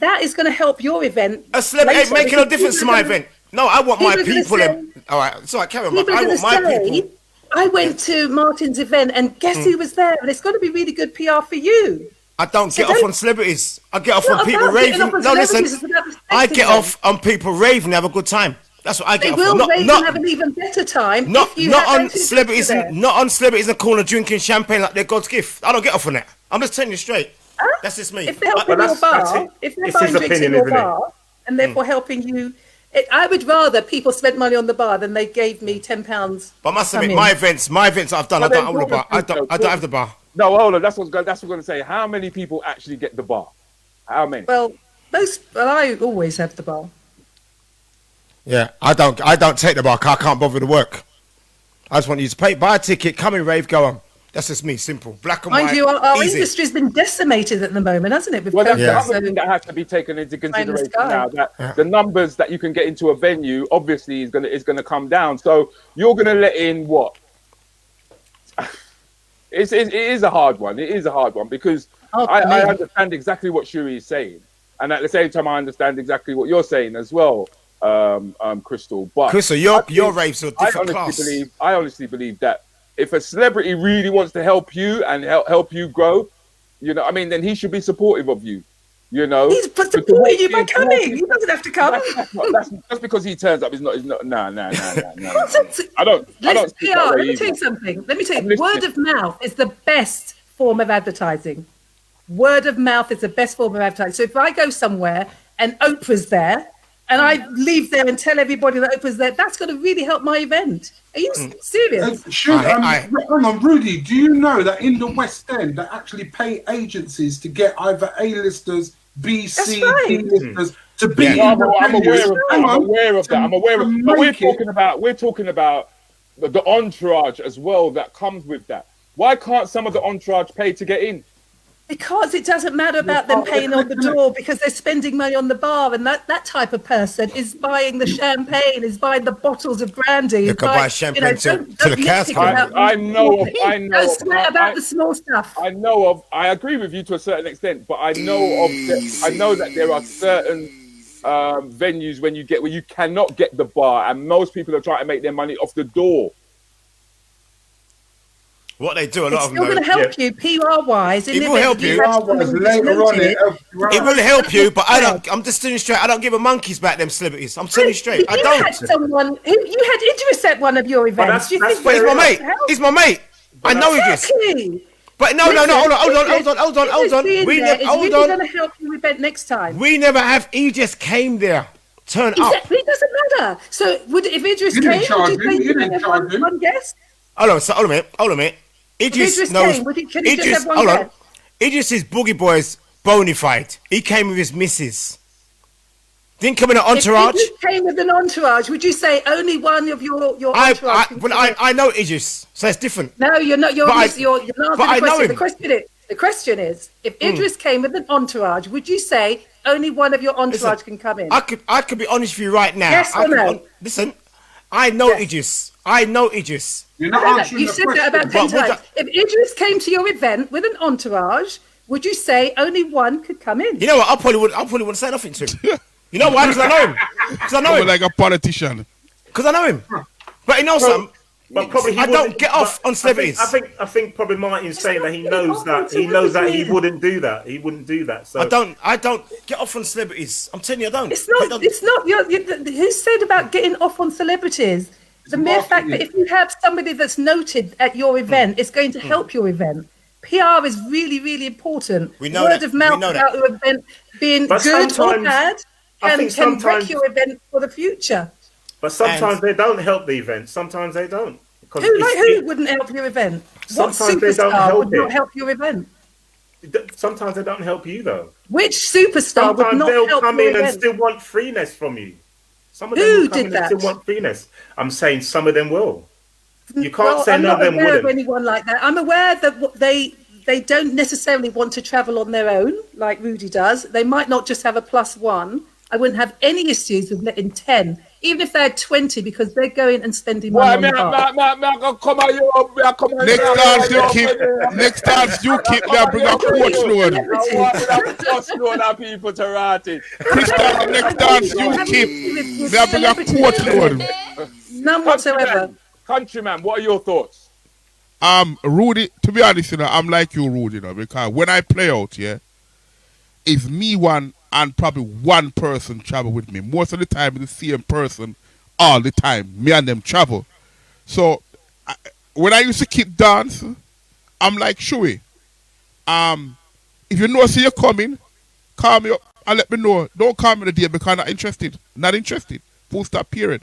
that is going to help your event. A celebrity ain't making no difference to my event. No, I want my people. All right, sorry, carry on. I want my people. I went to Martin's event and guess who was there? And it's going to be really good PR for you. I don't get off on celebrities. I get off on people raving. No, listen. I get off on people raving, have a good time. That's what I get off on. They will rave and have an even better time. Not on celebrities in the corner drinking champagne like they're God's gift. I don't get off on that. I'm just telling you straight. That's just me. If they're helping your bar, if they're buying drinks in your bar and therefore helping you, I would rather people spent money on the bar than they gave me £10. But I must admit, my events I've done, I don't own the bar. I don't have the bar. No, hold on. That's what I'm going to say. How many people actually get the bar? How many? Well, I always have the bar. Yeah, I don't take the bar. I can't bother to work. I just want you to buy a ticket, come in, rave, go on. That's just me, simple, black and white. Mind you, our easy. industry's been decimated at the moment, hasn't it? With Well, that's the COVID, other thing that has to be taken into consideration sky. now. That the numbers that you can get into a venue obviously is gonna come down. So you're gonna let in what? It is a hard one. It is a hard one because I understand exactly what Shuri is saying, and at the same time I understand exactly what you're saying as well, Chrystal. But Chrystal, your raves are different class. I honestly believe that if a celebrity really wants to help you and help you grow, you know, I mean, then he should be supportive of you. You know, he's supporting you by coming. He doesn't have to come. That's because he turns up. He's not. No. I don't. Let me tell you something. Word of mouth is the best form of advertising. Word of mouth is the best form of advertising. So if I go somewhere and Oprah's there, and I leave there and tell everybody that Oprah's there, that's going to really help my event. Are you serious? Hang on, Rudi, do you know that in the West End, they actually pay agencies to get either A-listers, B, C, D-listers to be in I'm the aware of that. But we're talking about the entourage as well that comes with that. Why can't some of the entourage pay to get in? Because it doesn't matter about them paying on the door because they're spending money on the bar, and that type of person is buying the champagne, is buying the bottles of brandy. You can buy champagne to the casket. I know. Don't sweat about the small stuff. I agree with you to a certain extent, but I know that there are certain venues where you cannot get the bar, and most people are trying to make their money off the door. What they do, a lot of them. It's still going to help you PR-wise. It will help you. It will help you, but I'm just telling you straight. I don't give a monkey's back them celebrities. I'm telling you straight. I don't. You had Idris at one of your events. He's my mate. He's my mate. I know Idris. But no. Hold on. He's really going to help your event next time. We never have. He just came there. Turn up. It doesn't matter. So if Idris came, would you say one guest? Hold on a minute. Idris knows. Idris is Boogie Boy's bona fide. He came with his missus. Didn't come in an entourage. If Idris came with an entourage, would you say only one of your entourage? I know Idris, so it's different. No, you're not. You're not answering the question. The question is, if Idris came with an entourage, would you say only one of your entourage can come in? I could be honest with you right now. Yes or no? Listen, I know Idris. You're not answering you said that about 10 times. If Idris came to your event with an entourage, would you say only one could come in? You know what? I probably wouldn't say nothing to him. You know why? Because I know him. Because I know him. Like a politician. Because I know him. But he knows something. But probably I don't get off on celebrities. I think probably Martin's saying that he knows that he wouldn't do that. He wouldn't do that. So I don't get off on celebrities. I'm telling you, I don't. It's not. Who said about getting off on celebrities? The mere fact that if you have somebody that's noted at your event, it's going to help your event. PR is really, really important. Word of mouth about your event being good or bad can wreck your event for the future. But sometimes they don't help the event. Sometimes they don't. Who wouldn't help your event? What superstar would not help your event? Sometimes they don't help you though. Which superstar would not help your event? Sometimes they'll come in and still want freeness from you. Some of them will come in and still want freeness. I'm saying some of them will. You can't say none of them wouldn't. I'm not aware of anyone like that. I'm aware that they don't necessarily want to travel on their own, like Rudi does. They might not just have a +1. I wouldn't have any issues with letting 10, even if they had 20, because they're going and spending money on the bar. Next dance you keep there, bring a coach load. People to rat it. Chrystal, next dance you keep there, bring a coach load. None whatsoever. Countryman, what are your thoughts? Rudi, to be honest, I'm like you, Rudi, because when I play out, it's me one and probably one person travel with me. Most of the time, it's the same person all the time. Me and them travel. So, when I used to keep dance, I'm like, Shui, If you know, see you're coming, call me up and let me know. Don't call me the day because I'm not interested. Not interested. Full stop, period.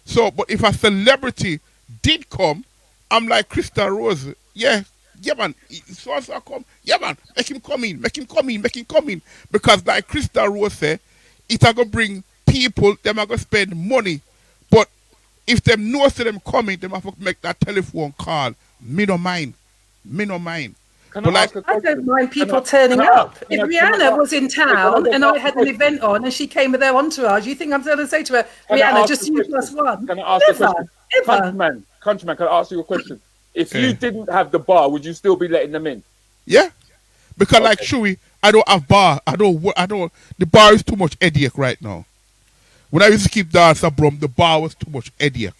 So, but if a celebrity did come, I'm like Chrystal Rose. Yeah, man. So come. Yeah, man. Make him come in. Make him come in. Make him come in. Because like Chrystal Rose said, it's going to bring people, them are going to spend money. But if them know to them coming, them have to make that telephone call. Me no mind. But like, I don't mind people turning up. If Rihanna was in town and I had an event on and she came with her entourage, you think I'm going to say to her, Rihanna, just you plus one? Can I ask you a question? Countryman, can I ask you a question? If you didn't have the bar, would you still be letting them in? Yeah. Because like Chewy, I don't have bar. I don't. The bar is too much headache right now. When I used to keep dancing Brum, the bar was too much headache.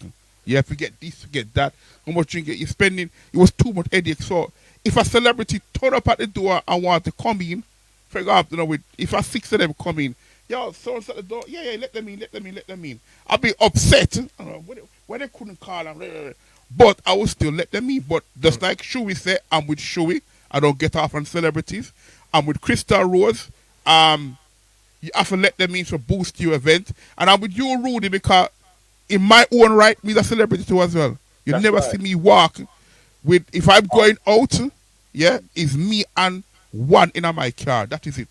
You have to get this, to get that. How much drink you're spending? It was too much headache. So if a celebrity turn up at the door and want to come in, for example, if a 6 of them come in, yo, someone's at the door, yeah, let them in. I'll be upset when they couldn't call them, but I will still let them in. But just like Chewy said, I'm with Chewy. I don't get off on celebrities. I'm with Chrystal Rose. You have to let them in to boost your event. And I'm with you, Rudi, because in my own right, me's a celebrity too as well. You never see me walk with, if I'm going out, it's me and one in my car. That is it.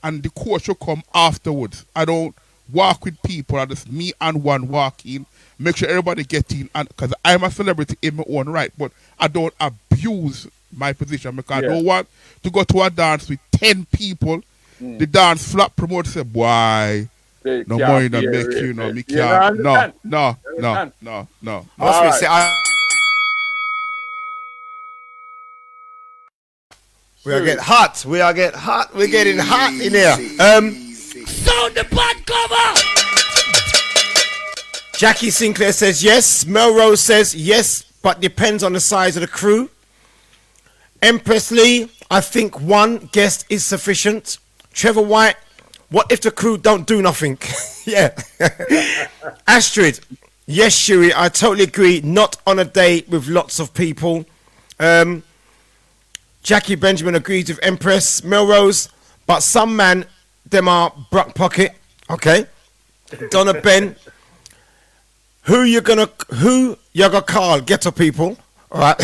And the coach will come afterwards. I don't walk with people. I just me and one walk in. Make sure everybody get in. And because I'm a celebrity in my own right. But I don't abuse my position because I don't want to go to a dance with 10 people. The dance flop promoter say, boy, no more you don't make you know me can't. No. We are getting hot. We're getting hot in here. Sound the bad cover. Jackie Sinclair says yes. Melrose says yes, but depends on the size of the crew. Empress Lee, I think one guest is sufficient. Trevor White, what if the crew don't do nothing? Yeah. Astrid, yes, Shuey, I totally agree. Not on a day with lots of people. Jackie Benjamin agrees with Empress. Melrose, but some man, them are Brock Pocket. Okay. Donna Ben, who you gonna call ghetto people? All right.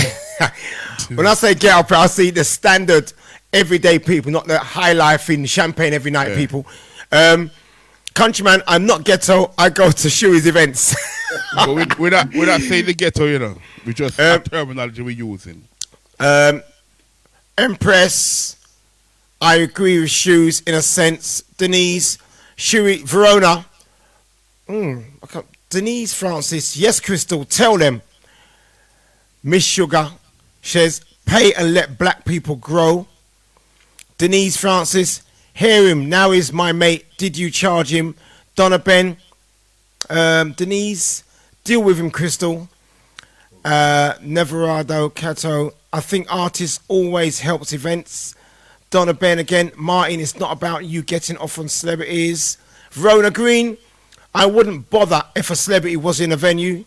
When I say ghetto, I see the standard everyday people, not the high life in champagne every night people. Countryman, I'm not ghetto. I go to Shuey's events. But we're not saying the ghetto, you know. We just terminology we're using. Empress, I agree with Shoes in a sense. Denise, Shuey, Verona. Denise Francis, yes, Chrystal, tell them. Miss Sugar says, pay and let black people grow. Denise Francis, hear him, now is my mate, did you charge him? Donna Ben, Denise, deal with him, Chrystal. Neverado, Cato, I think artists always helps events. Donna Ben again, Martin, it's not about you getting off on celebrities. Verona Green, I wouldn't bother if a celebrity was in a venue.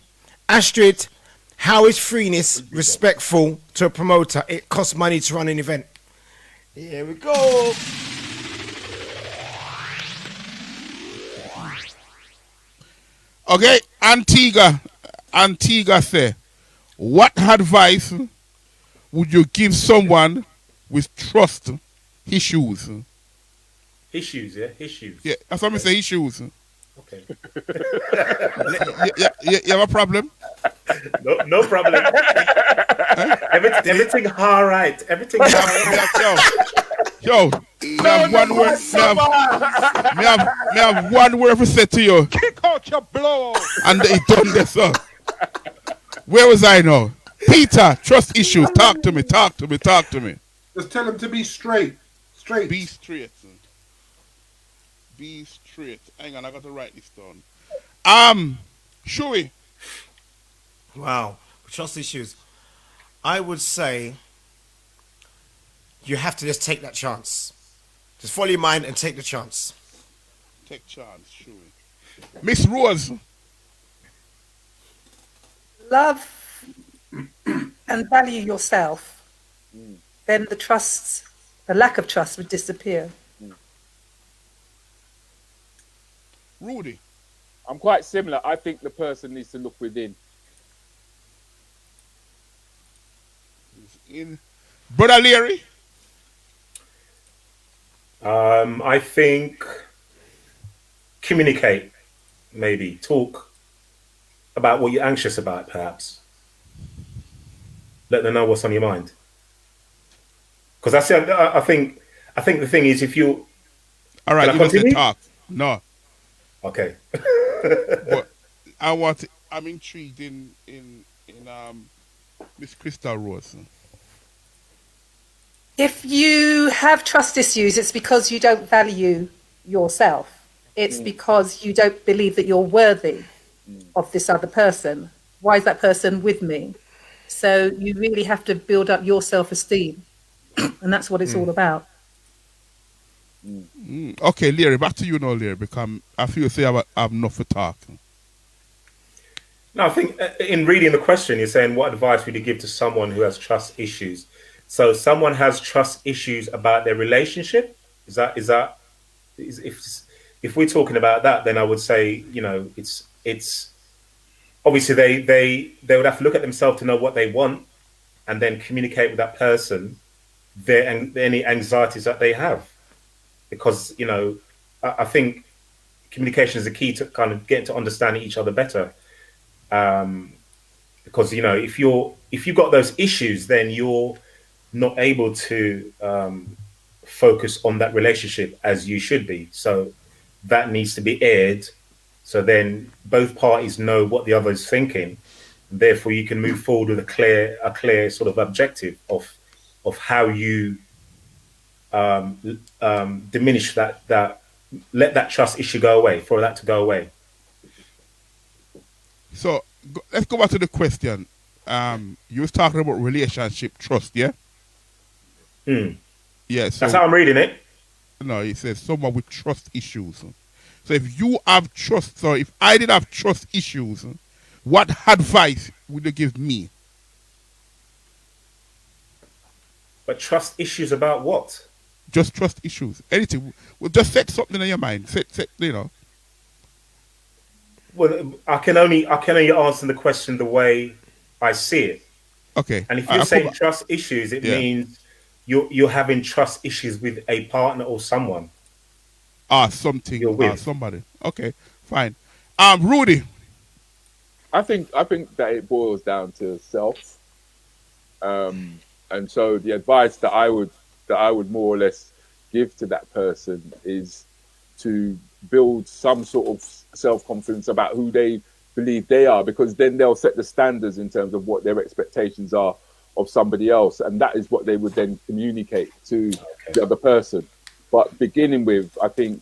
Astrid, how is freeness respectful to a promoter? It costs money to run an event. Here we go. Okay, Antigua say, what advice would you give someone with trust issues? Issues, yeah? Issues. Yeah, that's what I say, issues. Okay. You have a problem? No problem. Everything all right. Everything all right. Yo, me have one word to say to you. Kick out your blow. And he done this, sir. Where was I now? Peter, trust issues. Talk to me. Just tell him to be straight. Be straight. Be straight. Hang on, I got to write this down. Shuey. Wow. Trust issues. I would say you have to just take that chance. Just follow your mind and take the chance. Take chance, Shuey. Miss Rose. Love and value yourself. Then the trust the lack of trust would disappear. Rudi? I'm quite similar. I think the person needs to look within. Brother Leary? I think communicate, maybe talk about what you're anxious about, perhaps. Let them know what's on your mind. Because I think the thing is, if you all right, you continue? Talk. No. Okay. But I'm intrigued in Miss Chrystal Rose. If you have trust issues, it's because you don't value yourself. It's because you don't believe that you're worthy of this other person. Why is that person with me? So you really have to build up your self-esteem. And that's what it's all about. Okay, Leary, back to you now, Leary, because I feel you say I have enough for talk. No, I think in reading the question, you're saying, what advice would you give to someone who has trust issues? So someone has trust issues about their relationship. If we're talking about that, then I would say, it's obviously they would have to look at themselves to know what they want, and then communicate with that person any anxieties that they have, because I think communication is the key to kind of getting to understanding each other better. Because if you've got those issues, then you're not able to focus on that relationship as you should be. So that needs to be aired. So then both parties know what the other is thinking. Therefore, you can move forward with a clear sort of objective of how you diminish that let that trust issue go away, for that to go away. So let's go back to the question. You was talking about relationship trust, yeah? Yeah. So, that's how I'm reading it. No, it says someone with trust issues. So if you have trust, so if I did have trust issues, what advice would you give me? But trust issues about what? Just trust issues. Anything. Well, just set something in your mind. Set. Well, I can only answer the question the way I see it. Okay. And if you're saying trust issues, it means you're having trust issues with a partner or someone. Something. Somebody. Okay, fine. Rudi. I think that it boils down to self. And so the advice that I would more or less give to that person is to build some sort of self-confidence about who they believe they are, because then they'll set the standards in terms of what their expectations are of somebody else, and that is what they would then communicate to the other person. But beginning with, I think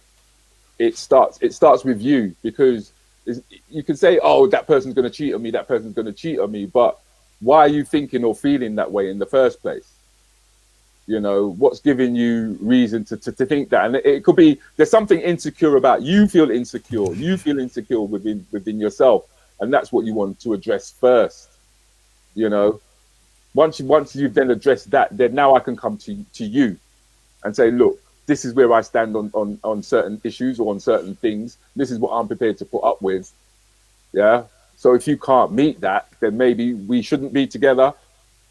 it starts with you, because you can say, oh, that person's going to cheat on me, that person's going to cheat on me, but why are you thinking or feeling that way in the first place? What's giving you reason to think that? And it could be there's something insecure about you. You feel insecure within yourself, and that's what you want to address first. Once you've then addressed that, then now I can come to you and say, look, this is where I stand on certain issues or on certain things. This is what I'm prepared to put up with. Yeah. So if you can't meet that, then maybe we shouldn't be together,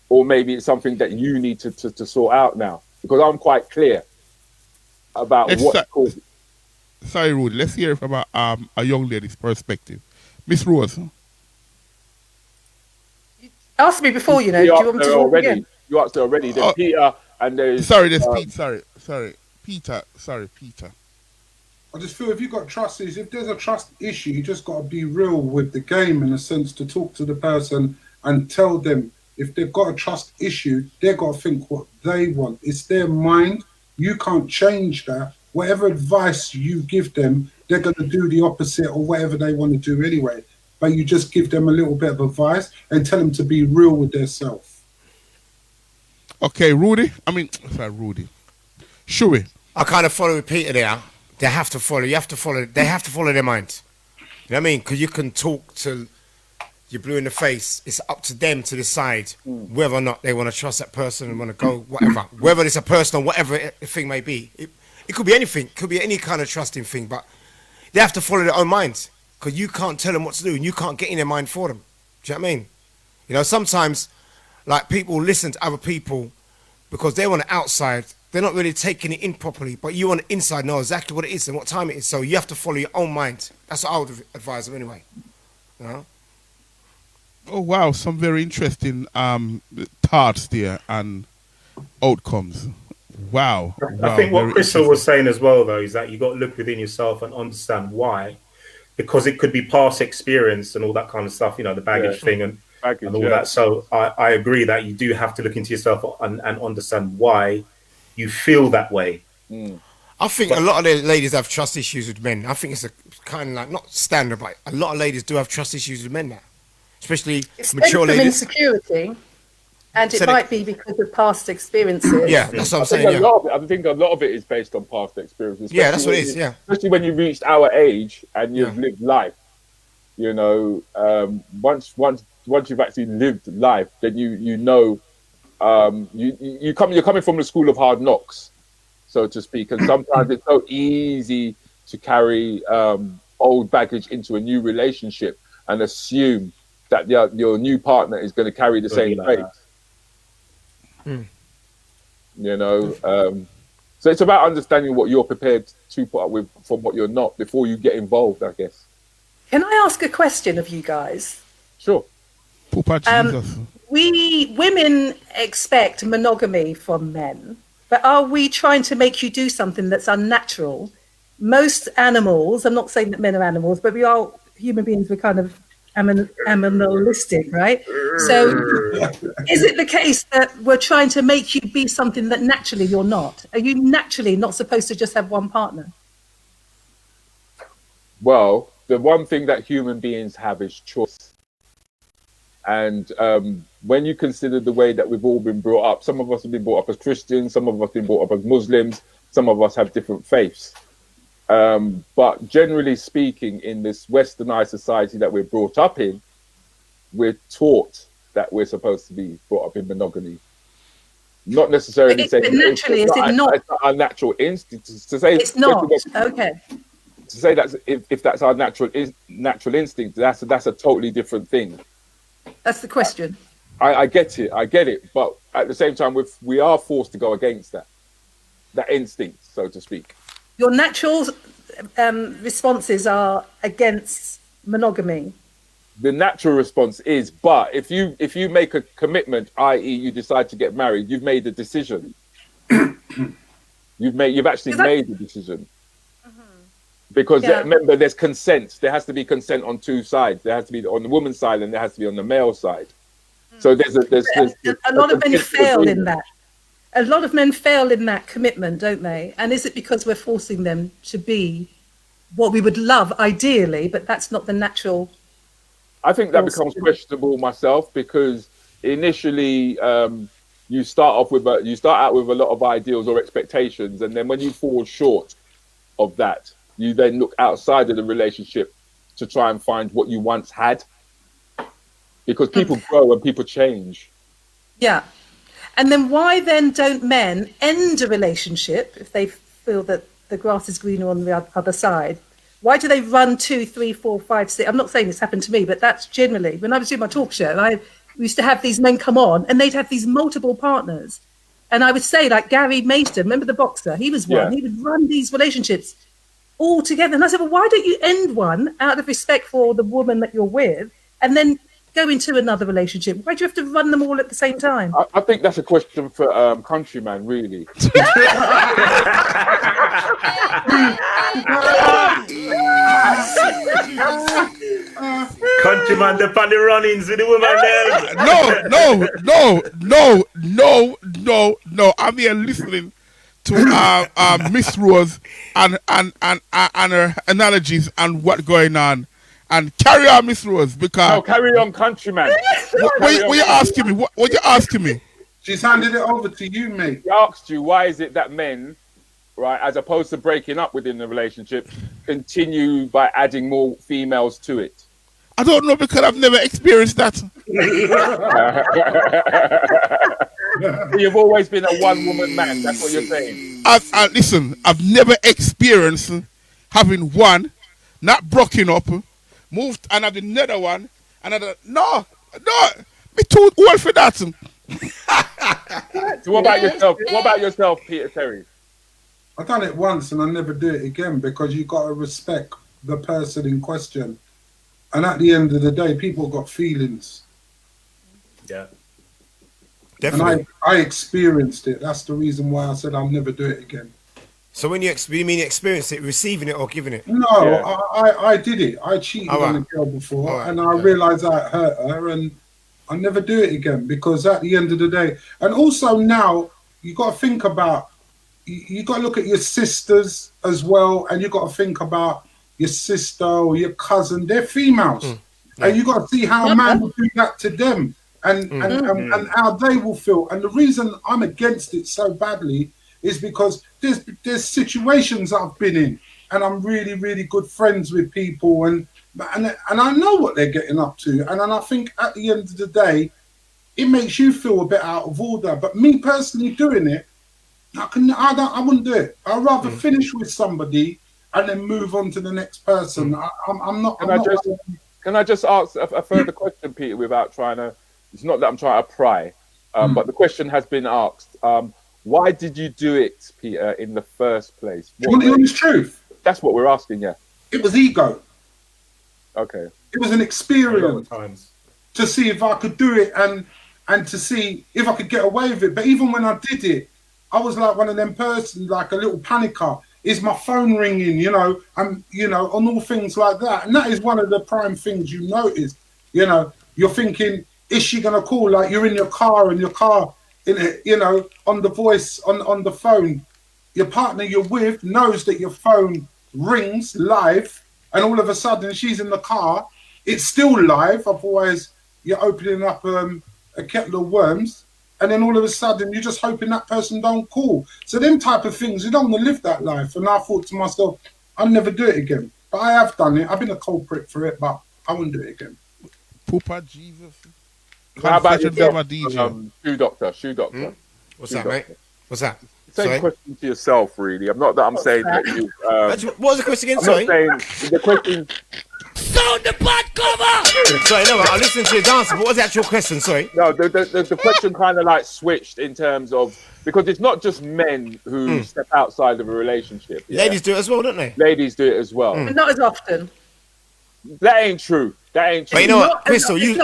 or maybe it's something that you need to sort out now, because I'm quite clear about what caused it. Sorry, Rudi. Let's hear from a young lady's perspective. Miss Rose. Ask me before, do you want me to talk again? You asked her already. There's Peter and there's... There's Pete. Sorry, Peter. I just feel if you've got trust issues, if there's a trust issue, you just got to be real with the game, in a sense, to talk to the person and tell them if they've got a trust issue, they've got to think what they want. It's their mind. You can't change that. Whatever advice you give them, they're going to do the opposite or whatever they want to do anyway. But you just give them a little bit of advice and tell them to be real with their self. Okay, Rudi. Shuey. I kind of follow with Peter there. They have to follow. They have to follow their mind. You know what I mean? Because you can talk to you're blue in the face. It's up to them to decide whether or not they want to trust that person and want to go whatever, whether it's a person or whatever the thing may be. It could be anything. It could be any kind of trusting thing, but they have to follow their own minds because you can't tell them what to do and you can't get in their mind for them. Do you know what I mean? You know, sometimes like people listen to other people because they're on the outside. They're not really taking it in properly, but you on the inside know exactly what it is and what time it is. So you have to follow your own mind. That's what I would advise them anyway. You know? Oh wow, some very interesting thoughts there and outcomes. Wow. I think what Chrystal was saying as well, though, is that you got to look within yourself and understand why, because it could be past experience and all that kind of stuff. You know, the baggage thing and all that. So I agree that you do have to look into yourself and understand why you feel that way. I think a lot of the ladies have trust issues with men. I think it's a kind of like, not standard, but a lot of ladies do have trust issues with men now, especially mature ladies. Insecurity, and it might be because of past experiences. Yeah, that's what I'm saying. I think a lot of it is based on past experiences. Yeah, that's what it is. Yeah, especially when you've reached our age and you've lived life. You know, once you've actually lived life, then you know, you're coming from the school of hard knocks, so to speak, and sometimes it's so easy to carry old baggage into a new relationship and assume that your new partner is going to carry the same fate. You know, so it's about understanding what you're prepared to put up with from what you're not before you get involved, I guess. Can I ask a question of you guys? Sure. We women expect monogamy from men, but are we trying to make you do something that's unnatural? Most animals, I'm not saying that men are animals, but we are human beings, we're kind of animalistic, right? So is it the case that we're trying to make you be something that naturally you're not? Are you naturally not supposed to just have one partner? Well, the one thing that human beings have is choice. And when you consider the way that we've all been brought up, some of us have been brought up as Christians, some of us have been brought up as Muslims, some of us have different faiths. But generally speaking, in this westernized society that we're brought up in, we're taught that we're supposed to be brought up in monogamy. Not necessarily saying naturally, is it not? It's our natural instinct to say it's not. Okay. To say that if that's our natural instinct, that's a totally different thing. That's the question. I get it, but at the same time, we are forced to go against that instinct, so to speak. Your natural responses are against monogamy. The natural response is, but if you make a commitment, i.e., you decide to get married, you've made a decision. You've actually made a decision. Because remember, there's consent. There has to be consent on two sides. There has to be on the woman's side, and there has to be on the male side. So there's a lot of men fail in that. A lot of men fail in that commitment, don't they? And is it because we're forcing them to be what we would love ideally, but that's not the natural? I think that becomes questionable myself, because initially you start out with a lot of ideals or expectations, and then when you fall short of that, you then look outside of the relationship to try and find what you once had, because people grow and people change. Yeah. And then why then don't men end a relationship if they feel that the grass is greener on the other side? Why do they run 2, 3, 4, 5, 6? I'm not saying this happened to me, but that's generally, when I was doing my talk show, we used to have these men come on and they'd have these multiple partners. And I would say, like Gary Mason, remember the boxer? He was one. Yeah. He would run these relationships all together. And I said, well, why don't you end one out of respect for the woman that you're with and then go into another relationship? Why do you have to run them all at the same time? I think that's a question for Countryman, really. Countryman, the funny runnings with the woman there. No. I'm here listening to Miss Rose and her analogies and what's going on. And carry on, Miss Rose, because... No, carry on, Countryman. What you asking me? What you asking me? She's handed it over to you, mate. She asked you, why is it that men, right, as opposed to breaking up within the relationship, continue by adding more females to it? I don't know because I've never experienced that. You've always been a one-woman man. That's what you're saying. Listen, I've never experienced having one, not broken up, moved and have another one, and no, me too old for that. So what about yourself? What about yourself, Peter Terry? I've done it once and I never do it again because you got to respect the person in question. And at the end of the day, people got feelings. Yeah. Definitely. And I experienced it. That's the reason why I said I'll never do it again. So when you mean you experienced it, receiving it or giving it? No, I did it. I cheated on a girl before and I realised I hurt her and I never do it again because at the end of the day, and also now you got to think about, you got to look at your sisters as well, and you got to think about your sister or your cousin. They're females, and you got to see how a man will do that to them, and how they will feel. And the reason I'm against it so badly is because there's situations I've been in, and I'm really, really good friends with people, and I know what they're getting up to, and I think at the end of the day, it makes you feel a bit out of order. But me personally doing it, I wouldn't do it. I'd rather finish with somebody and then move on to the next person. I'm not. Can I just ask a further question, Peter? Without trying to, it's not that I'm trying to pry, but the question has been asked. Why did you do it, Peter, in the first place? Do you want the honest truth? That's what we're asking. Yeah. It was ego. Okay. It was an experience to see if I could do it and to see if I could get away with it. But even when I did it, I was like one of them persons, like a little panicker. Is my phone ringing? On all things like that. And that is one of the prime things you notice. You're thinking, is she gonna call? Like you're in your car and your car, on the voice on the phone, your partner you're with knows that your phone rings live, and all of a sudden she's in the car. It's still live. Otherwise, you're opening up a kettle of worms. And then all of a sudden, you're just hoping that person don't call. So them type of things, you don't want to live that life. And I thought to myself, I'll never do it again. But I have done it. I've been a culprit for it, but I wouldn't do it again. Poopa Jesus. How about yourself, Shoe Doctor? What's that, mate? What's that? Same question to yourself, really. I'm not that I'm saying that you... what was the question again? I'm not saying the question... Sound the butt cover! Sorry, no, I listened to his answer. What was the actual question? Sorry. No, the question kind of like switched in terms of, because it's not just men who step outside of a relationship. Yeah? Ladies do it as well, don't they? Ladies do it as well. But not as often. That ain't true. That ain't true. But you know what, Chrystal, you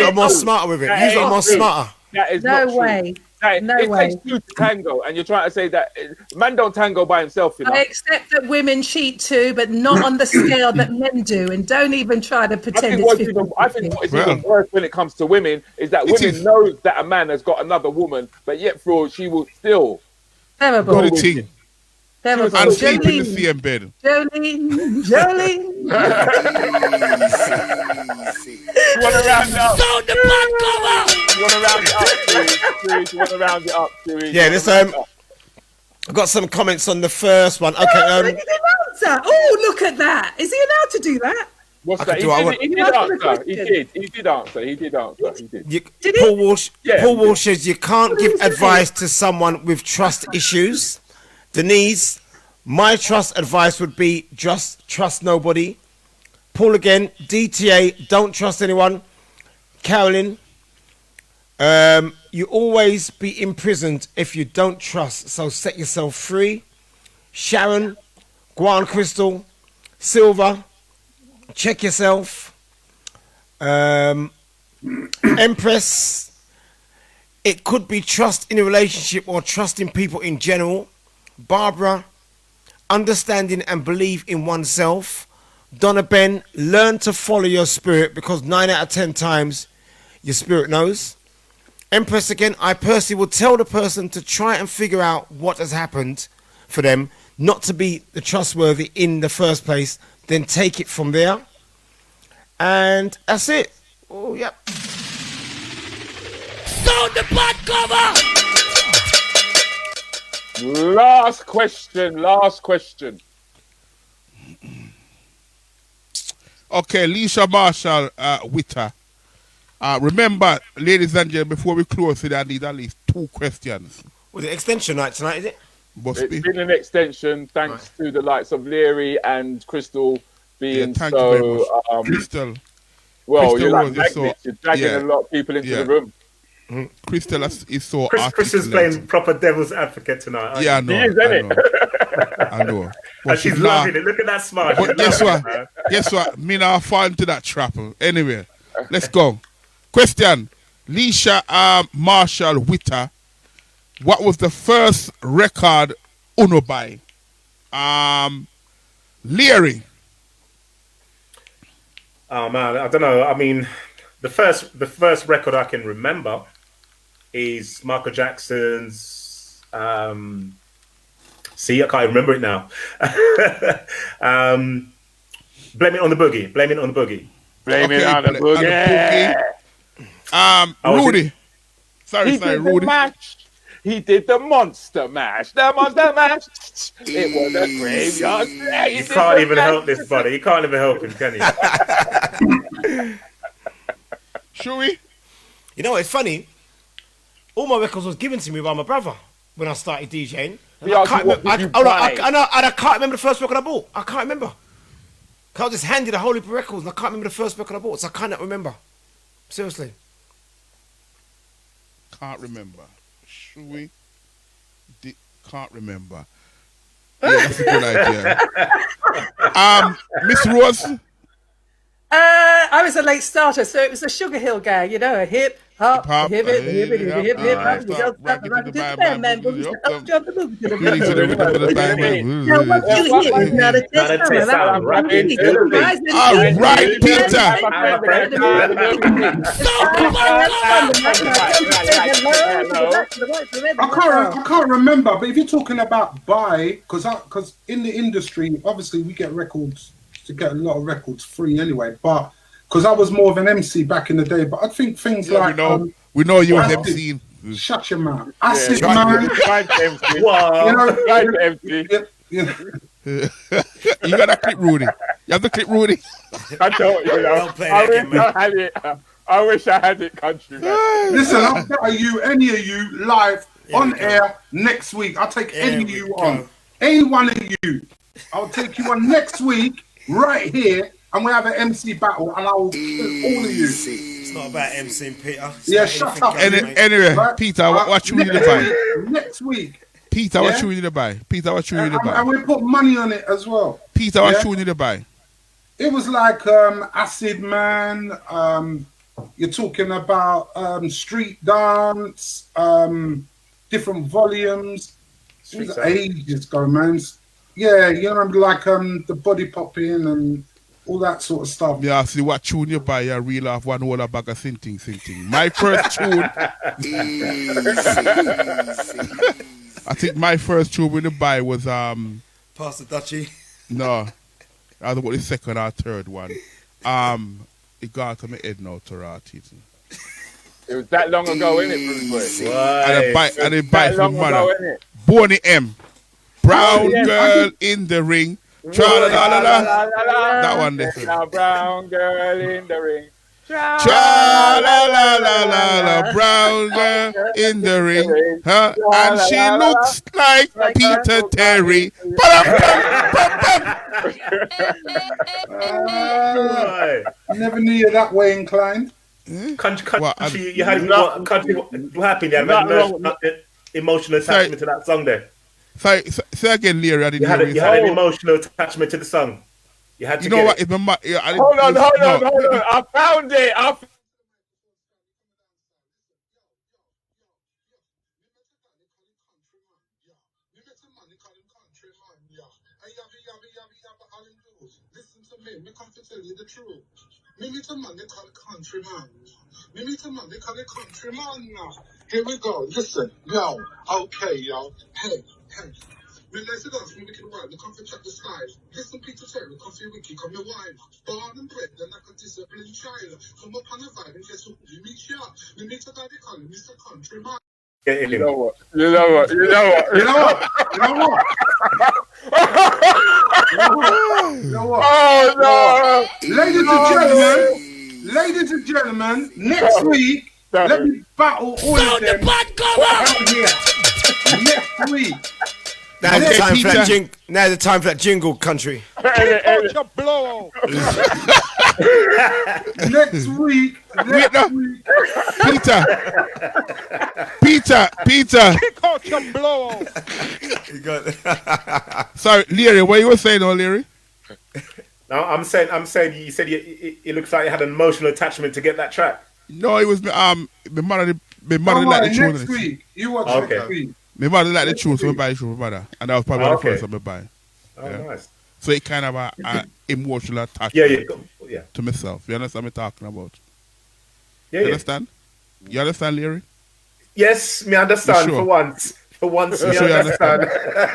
are more smarter with it. You are more smarter. That is no not way. True. It takes two to tango, and you're trying to say that man don't tango by himself. I accept that women cheat too, but not on the scale that men do, and don't even try to pretend I think what's even worse when it comes to women is that women know that a man has got another woman, but yet she will still. Terrible. Terrible. And sleep in the same bed. Jolene. You want to round it up? Sound the butt cover! You want to round it up, please? You want to round it up, please? Yeah, this I've got some comments on the first one. Okay. He didn't answer. Oh, look at that. Is he allowed to do that? What's that? He did answer. Paul Walsh says you can't give advice to someone with trust issues. Denise, my trust advice would be just trust nobody. Paul again, DTA, don't trust anyone. Carolyn, you always be imprisoned if you don't trust, so set yourself free. Sharon, Guan Chrystal, Silver, check yourself. Empress, it could be trust in a relationship or trusting people in general. Barbara, understanding and believe in oneself. Donna Ben, learn to follow your spirit because 9 out of 10 times your spirit knows. Empress again, I personally will tell the person to try and figure out what has happened for them, not to be the trustworthy in the first place, then take it from there. And that's it. Oh, yep. Sound the butt cover! Last question. Okay, Leisha Marshall, Wynter. Remember, ladies and gentlemen, before we close today, I need at least 2 questions. Was it extension night tonight, is it? Must be. It's been an extension, thanks to the likes of Leary and Chrystal being thank you very much. Chrystal. Well, Chrystal you're like was magnets. so- You're dragging yeah. a lot of people into Yeah. the room. Chrystal is so Chris is playing proper devil's advocate tonight. aren't Yeah, I you? know. He is, isn't I it? know. I know. And she's loving it. Look at that smile. But She's guess loving what? it, man. Guess what? Me now fall into that trap. Anyway, let's go. Question. Leisha Marshall Wynter. What was the first record Uno buy? Leary. Oh man, I don't know. I mean, the first record I can remember is Michael Jackson's. See, I can't remember it now. Blame it on the boogie. Blame it on the boogie. Blame it on the boogie. Rudy. He Sorry, did Rudy. the mash. He did the monster mash. The monster mash. It was a graveyard. You can't even help this, buddy. You can't even help him, can you? Should we? You know, it's funny. All my records was given to me by my brother when I started DJing. And I can't remember. I can't remember the first record I bought. I can't remember. I was just handed a whole heap of records, and I can't remember the first record I bought, so I cannot remember. Seriously. Can't remember. Should we? Can't remember. Yeah, that's a good idea. Miss Rose. I was a late starter, so it was a Sugar Hill gang, you know, a hip hop, hip it, hip it, hip hip hop. You don't stop the rock to the band, man. Up, jump the boogie to the boogie. Now what you hear is not a test sound. All right, Peter. I can't remember, but if you're talking about buy, because in the industry, obviously we get records to get a lot of records free anyway. But because I was more of an MC back in the day, but I think things like we know you was MC. Shut your mouth, acid man. You gotta clip Rudy. You have to clip Rudy. I don't. I wish I had it, country man. Listen, I'll better you, any of you, live on air next week. I'll take any of you on. Any one of you. I'll take you on next week, right here, and we'll have an MC battle, and I will kill all of you. It's not about MCing, Peter. Yeah, shut up. Anyway, Right? Peter, what you need to buy? Next week. Peter, what you need to buy? Peter, what you need to buy? And we put money on it as well. Peter, what you need to buy? It was like Acid Man. You're talking about street dance, different volumes. It was ages ago, man. Yeah, you know, like the body popping and all that sort of stuff. Yeah, see what tune you buy, you reel off one whole bag of sinting. My first tune. I think my first tune we buy was Pastor Dutchy. No. I was about the second or third one. It got to my head now to rot it. It was that long ago, innit, Bruce Boy? And it bite from mother. Bonnie M. Brown girl in the ring. That one there. Brown girl in the ring. Cha-la-la-la-la-la, brown girl in the ring. Huh? And she looks like Peter Terry. Never knew you that way inclined. Country, you had what happened? You had emotional attachment to that song there. Say again, Leary. I didn't hear you had an emotional attachment to the song. You had to know what? Hold on. I found it. Listen to me, I come to tell you the truth. Me meet a man, they call it countryman. Me meet a man, they call it countryman. Here we go, listen, yo, okay, yo, hey. Me nice it off, me wicked wild, me come to check the style. Listen, Peter Terry, come for wiki, come your wine. Born and bred, then like a disciplined child. Come up on a vibe and guess who you meet ya. Me meet a guy they call him Mr. Countryman. You know what? You know what? Oh no! Ladies and gentlemen, next week, let me battle all of them. Next week. Now's the time for that jingle, country. Blow. Next week. Peter. Kick out your blow. Sorry, Leary, what you were saying, Leary? No, I'm saying. You said it looks like you had an emotional attachment to get that track. No, it was my mother like the tune. Next week. You watch next week. My mother like the tune, so I buy it from my mother, and that was probably the first time I buy. Oh, nice. So it kind of a emotional attachment Yeah. to myself. You understand what I'm talking about? Yeah, you understand? You understand, Leary? Yes, me understand sure? for once. For once, you me sure understand.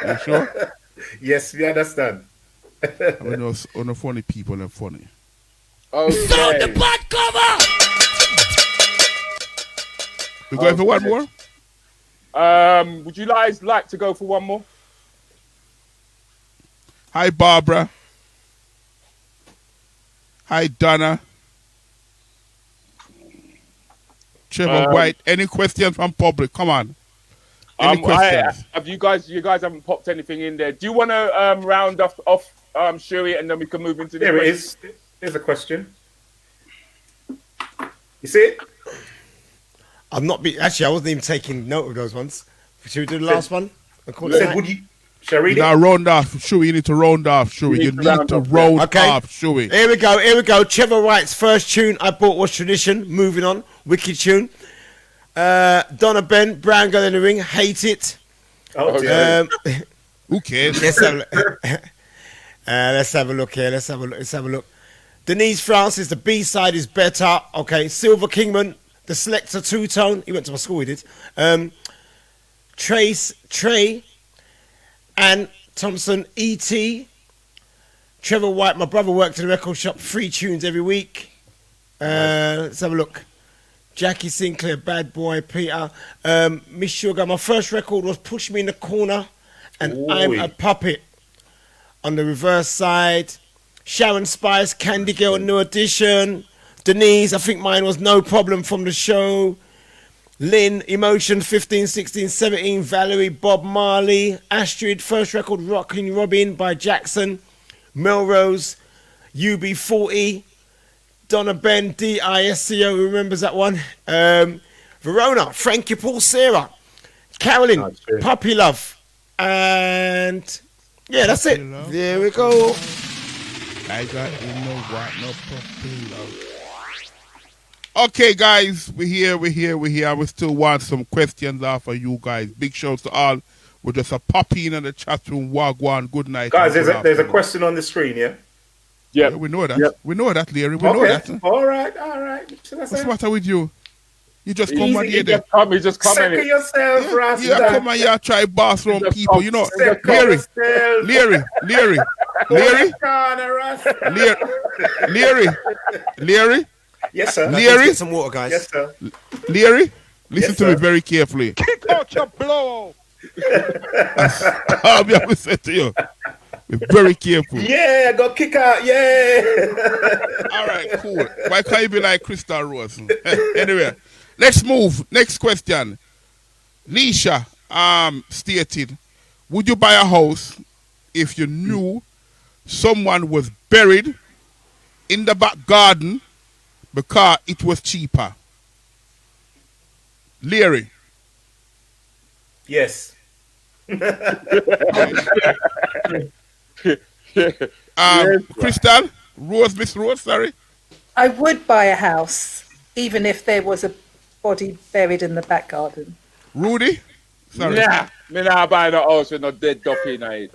You sure? Yes, we understand. I mean, on the funny people, they're funny. Okay. Sound the butt cover! We going for one more? Would you guys like to go for one more? Hi, Barbara. Hi, Donna. Trevor White. Any questions from public? Come on. Any questions? Have you guys haven't popped anything in there? Do you want to round off Shuri, and then we can move into the Here it is. Here's a question. You see it? Actually, I wasn't even taking note of those ones. Should we do the last one? Shall I read it? Now round off, Shuri. You need to round off, Shuri. You need to round off, Shuri. Here we go. Trevor Wright's first tune I bought was Tradition. Moving on. Wicked tune. Donna Ben, Brown Girl in the Ring. Hate it. Who cares? Let's have a look here. Let's have a look. Denise Francis, the B-side is better. Okay. Silver Kingman, the Selector two-tone. He went to my school, he did. Trey, Ann Thompson, E.T., Trevor White, my brother worked in the record shop, 3 tunes every week. Let's have a look. Jackie Sinclair, Bad Boy, Peter. Miss Sugar, my first record was Push Me in the Corner and I'm a Puppet. On the reverse side, Sharon Spice, Candy Girl, New Edition. Denise, I think mine was No Problem from the show. Lynn, Emotion, 15, 16, 17. Valerie, Bob Marley. Astrid, first record, Rockin' Robin by Jackson. Melrose, UB40. Donna Ben, DISCO, who remembers that one? Verona, Frankie Paul Sarah. Carolyn, Puppy Love. And yeah, that's it. There we go. I got no puppy love. Okay, guys, we're here. We still want some questions off of you guys. Big shouts to all. We're just a poppy in the chat room. Wagwan, good night. Guys, there's a question on the screen, yeah? Yeah, we know that. Yep. We know that, Leary. We know that. All right. What's the matter with you? You just come on here. You just come in. Yourself, Rasta. Yeah, come on here, try bathroom people. You know, Leary. Yes, sir. Leary. Get some water, guys. Yes, sir. Leary, listen to me very carefully. Kick out your blow. I'll be able to say to you. Be very careful. Yeah, go kick out. Yeah. All right, cool. Why can't you be like Chrystal Rose? Anyway, let's move. Next question. Nisha stated, would you buy a house if you knew someone was buried in the back garden because it was cheaper? Leary. Yes. Chrystal, Miss Rose, sorry. I would buy a house, even if there was a body buried in the back garden. Rudi? Sorry. Nah, me not buy the house with no dead ducky in it.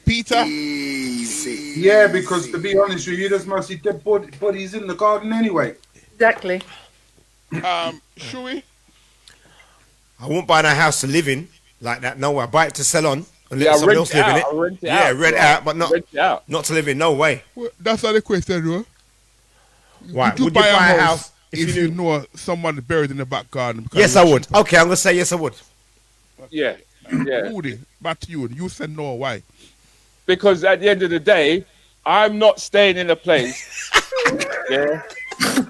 Peter? Easy. Yeah, because to be honest with you, there's mostly dead bodies in the garden anyway. Exactly. Shui? I won't buy no house to live in like that. No way. I buy it to sell on and let someone else live in it. Rent it out, but not to live in. No way. Well, that's not the question, though. Right. Would you buy a house if you know someone buried in the back garden? Yes, I would. Okay, I'm going to say yes, I would. Yeah. Rudy, back to you. You said no. Why? because at the end of the day, I'm not staying in a place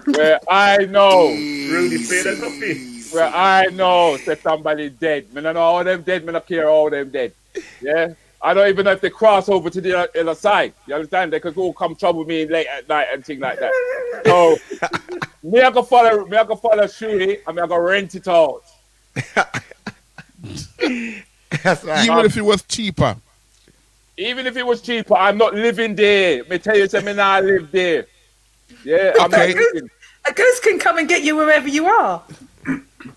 where I know Rudy said that coffee. Where I know that somebody dead. Man, I know all them dead, man, I care all them dead. Yeah? I don't even know if they cross over to the other side. You understand? They could all come trouble me late at night and things like that. So, me I go follow Shuri, and I go rent it out. That's right. Even if it was cheaper. Even if it was cheaper, I'm not living there. Me tell you something, I live there. Yeah, I'm not living. A ghost can come and get you wherever you are.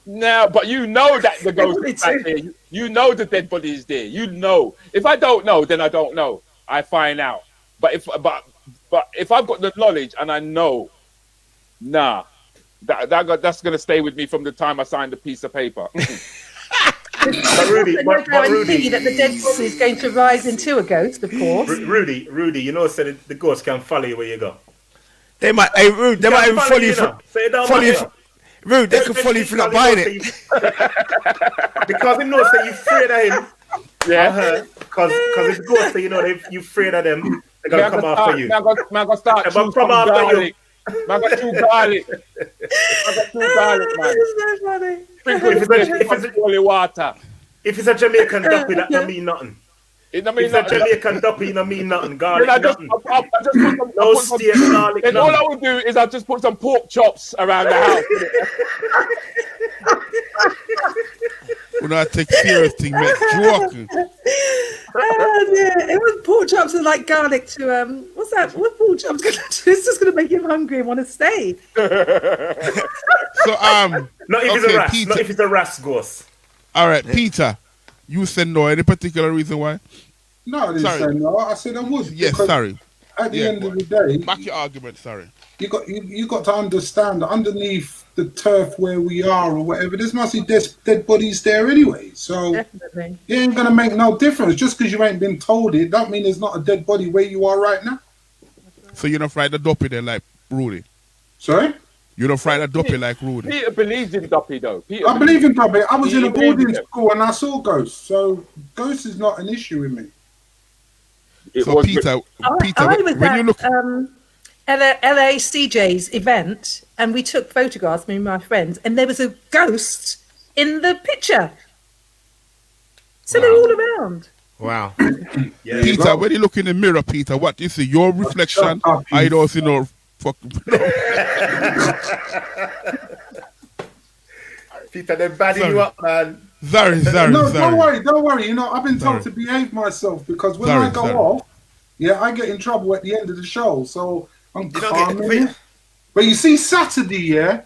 No, but you know that the ghost is back there. You know the dead body is there. You know. If I don't know, then I don't know. I find out. But if I've got the knowledge and I know, nah, that's gonna stay with me from the time I signed the piece of paper. But Rudy, that the dead body is going to rise into a ghost, of course. Rudy, you know, said the ghost can follow you where you go. They might, hey, Rude, they might even follow you. Rude, they could follow you for not buying it. Because him knows that you afraid of him. Yeah. Because if the ghost say, you know, you afraid of them, they're going to come after you. I'm going to start chewing some garlic. I'm going to chew garlic. Man. Sprinkle if it's holy water. If it's a Jamaican duppy, that don't mean nothing. It don't mean if it's a Jamaican duppy, it don't mean nothing. Garlic, nothing. No steak, garlic, nothing. All I would do is I'll just put some pork chops around the house. When I take serious thing, man, joking. It was pork chops and like garlic to what's that? What pork chops gonna do? It's just gonna make him hungry and want to stay. So not if it's a ras, not if it's a ras ghost. All right, Peter, you said no. Any particular reason why? No, I didn't say no. I said I would. Yes, sorry. At the end of the day, back your argument. Sorry. You got to understand that underneath the turf where we are or whatever, there's must be dead bodies there anyway. So definitely, it ain't gonna make no difference. Just because you ain't been told it, don't mean there's not a dead body where you are right now. So you're not fried the duppy then, like Rudi? Sorry? You don't fried the duppy like Rudi? Peter believes in duppy though. I believe in duppy. I was in a boarding school and I saw ghosts, so ghosts is not an issue with me. So Peter, I was when you look. LA CJ's event, and we took photographs, me and my friends, and there was a ghost in the picture. So they're all around. Wow. Yeah, Peter, when you look in the mirror, Peter, what do you see? Your reflection? I don't see no fucking. Peter, they're badding you up, man. Sorry. Don't worry. You know, I've been told to behave myself because when I go off, I get in trouble at the end of the show. So I'm calm. But you see, Saturday,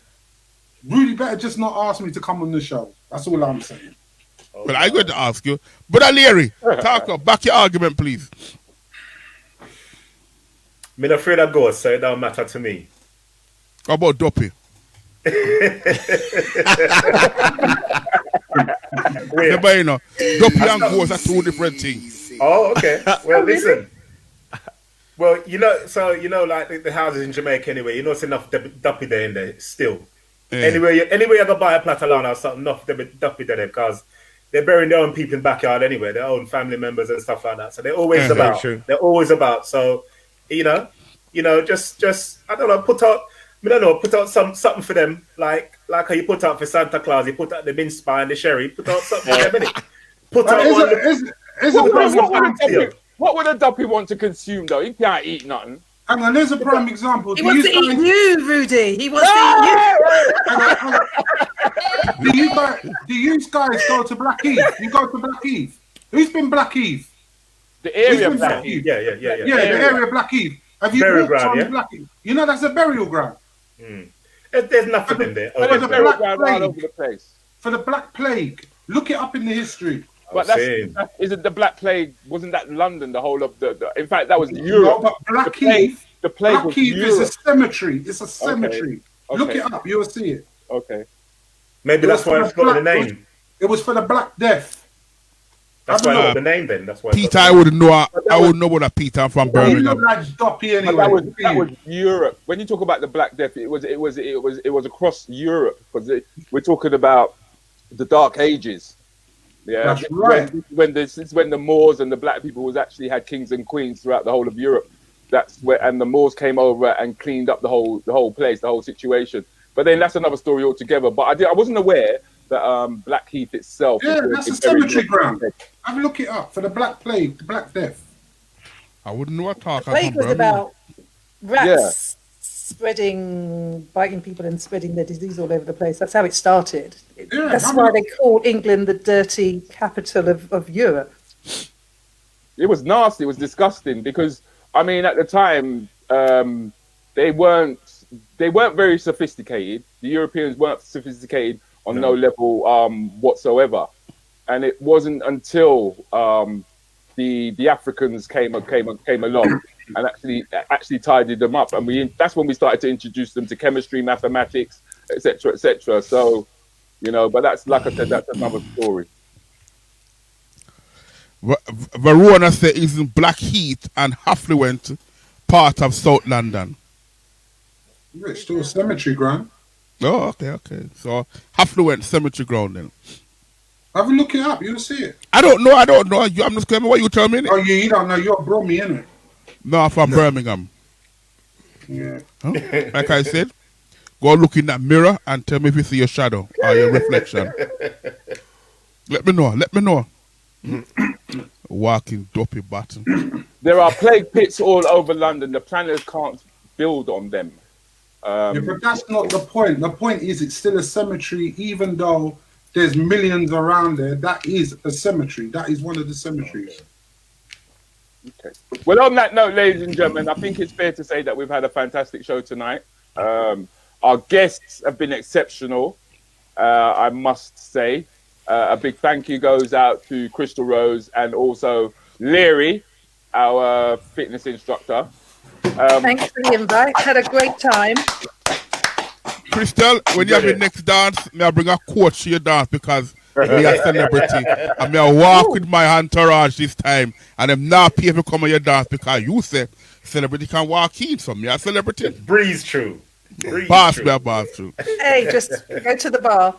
Rudi better just not ask me to come on the show. That's all I'm saying. But I'm going to ask you. But Leary, talk up. Back your argument, please. I'm afraid of ghosts, so it don't matter to me. How about Duppy? Duppy and ghosts are two different things. Oh, okay. Well, listen. Well, like the houses in Jamaica anyway, it's enough duppy there in there still. Yeah. Anyway, you go buy a plot of land or something, enough duppy there because they're burying their own people in backyard anyway, their own family members and stuff like that. So they're always about. They're always about. So, just I don't know, put out something for them, like how you put out for Santa Claus, you put out the mince pie and the sherry, put out something for them, innit? Put out what would a duppy want to consume though? He can't eat nothing. Hang on, there's a prime example. He wants to eat you, Rudi. He wants to eat you. Do you guys go to Blackheath? You go to Blackheath. Who's been Blackheath? The area of Blackheath. Yeah. The area of Blackheath. Have you walked on Blackheath? You know that's a burial ground. There's nothing in there. There's a burial ground all over the place. For the Black Plague. Look it up in the history. But isn't the Black Plague? Wasn't that London? The whole of the in fact, that was Europe. No, but Blackheath. The plague Blackheath is a cemetery. It's a cemetery. Okay. Look it up. You will see it. Okay. Maybe that's why it's got the name. It was for the Black Death. That's why I got the name then. That's why. Peter, I wouldn't know. I wouldn't know about Peter. I'm from Birmingham. He looked like Duppy anyway. That was Europe. When you talk about the Black Death, it was across Europe because we're talking about the Dark Ages. Yeah, That's right. When the Moors and the black people was actually had kings and queens throughout the whole of Europe. That's where, and the Moors came over and cleaned up the whole place, the whole situation. But then that's another story altogether. But I wasn't aware that Blackheath itself. Yeah, that's a cemetery ground. Have a look it up for the Black Plague, the Black Death. I wouldn't know what talk. Plague was about rats biting people and spreading their disease all over the place. That's how it started. That's why they called England the dirty capital of Europe. It was nasty. It was disgusting because, I mean, at the time, they weren't very sophisticated. The Europeans weren't sophisticated on no level whatsoever. And it wasn't until the Africans came along and actually tidied them up, and that's when we started to introduce them to chemistry, mathematics, etc., etc. So, but that's, like I said, that's another story. Verona said is in Blackheath and affluent part of South London. It's still a cemetery ground. Oh, okay. So affluent cemetery ground then. Have a look it up. You'll see it. I don't know. I'm just claiming what you tell me. Oh, you don't know. You're Bromley, innit? No, I'm from Birmingham. Yeah. Huh? Like I said, go look in that mirror and tell me if you see your shadow or your reflection. Let me know. Walking dopey button. There are plague pits all over London. The planners can't build on them. But that's not the point. The point is it's still a cemetery, even though there's millions around there. That is a cemetery. That is one of the cemeteries. Okay. Well, on that note, ladies and gentlemen, I think it's fair to say that we've had a fantastic show tonight. Our guests have been exceptional, I must say. A big thank you goes out to Chrystal Rose and also Leary, our fitness instructor. Thanks for the invite. Had a great time. Chrystal, when you have your next dance, may I bring a coach to your dance because me a celebrity. And may I walk with my entourage this time and I'm not pay to come on your dance because you say celebrity can walk in, so me a celebrity. Breeze true. Pass me a bar through. Hey, just go to the bar.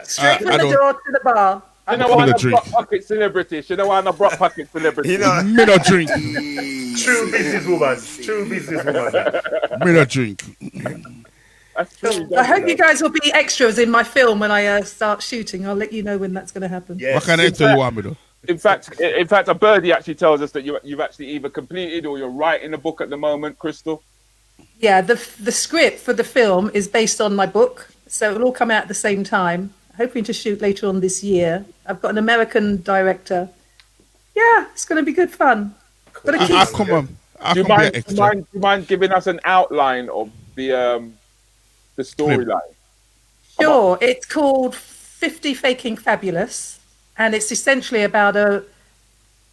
Straight from the door to the bar. You know what? A Brock Pocket celebrity. You know what? A Brock Pocket celebrity. Me no drink. True businesswoman. Me no drink. That's true. I hope you guys will be extras in my film when I start shooting. I'll let you know when that's going to happen. Yes. What kind of extra you want me to? In fact, a birdie actually tells us that you've actually either completed or you're writing a book at the moment, Chrystal. Yeah, the script for the film is based on my book, so it'll all come out at the same time. Hoping to shoot later on this year. I've got an American director. Yeah, it's going to be good fun. Do you mind giving us an outline of the storyline? Sure. It's called 50 Faking Fabulous, and it's essentially about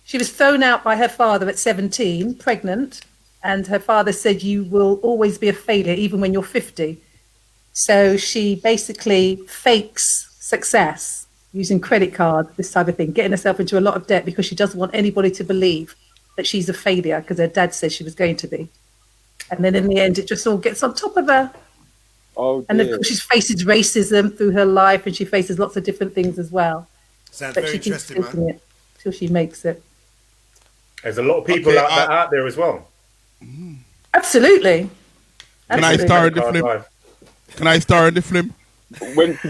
she was thrown out by her father at 17, pregnant, and her father said, you will always be a failure even when you're 50. So she basically fakes success using credit card, this type of thing, getting herself into a lot of debt because she doesn't want anybody to believe that she's a failure because her dad says she was going to be. And then in the end, it just all gets on top of her. Oh, and of course, she faces racism through her life and she faces lots of different things as well. Sounds but very she keeps interesting, faking man. it till she makes it. There's a lot of people like that out there as well. Absolutely. Can I star in the film? Can I star in the film? When Hey,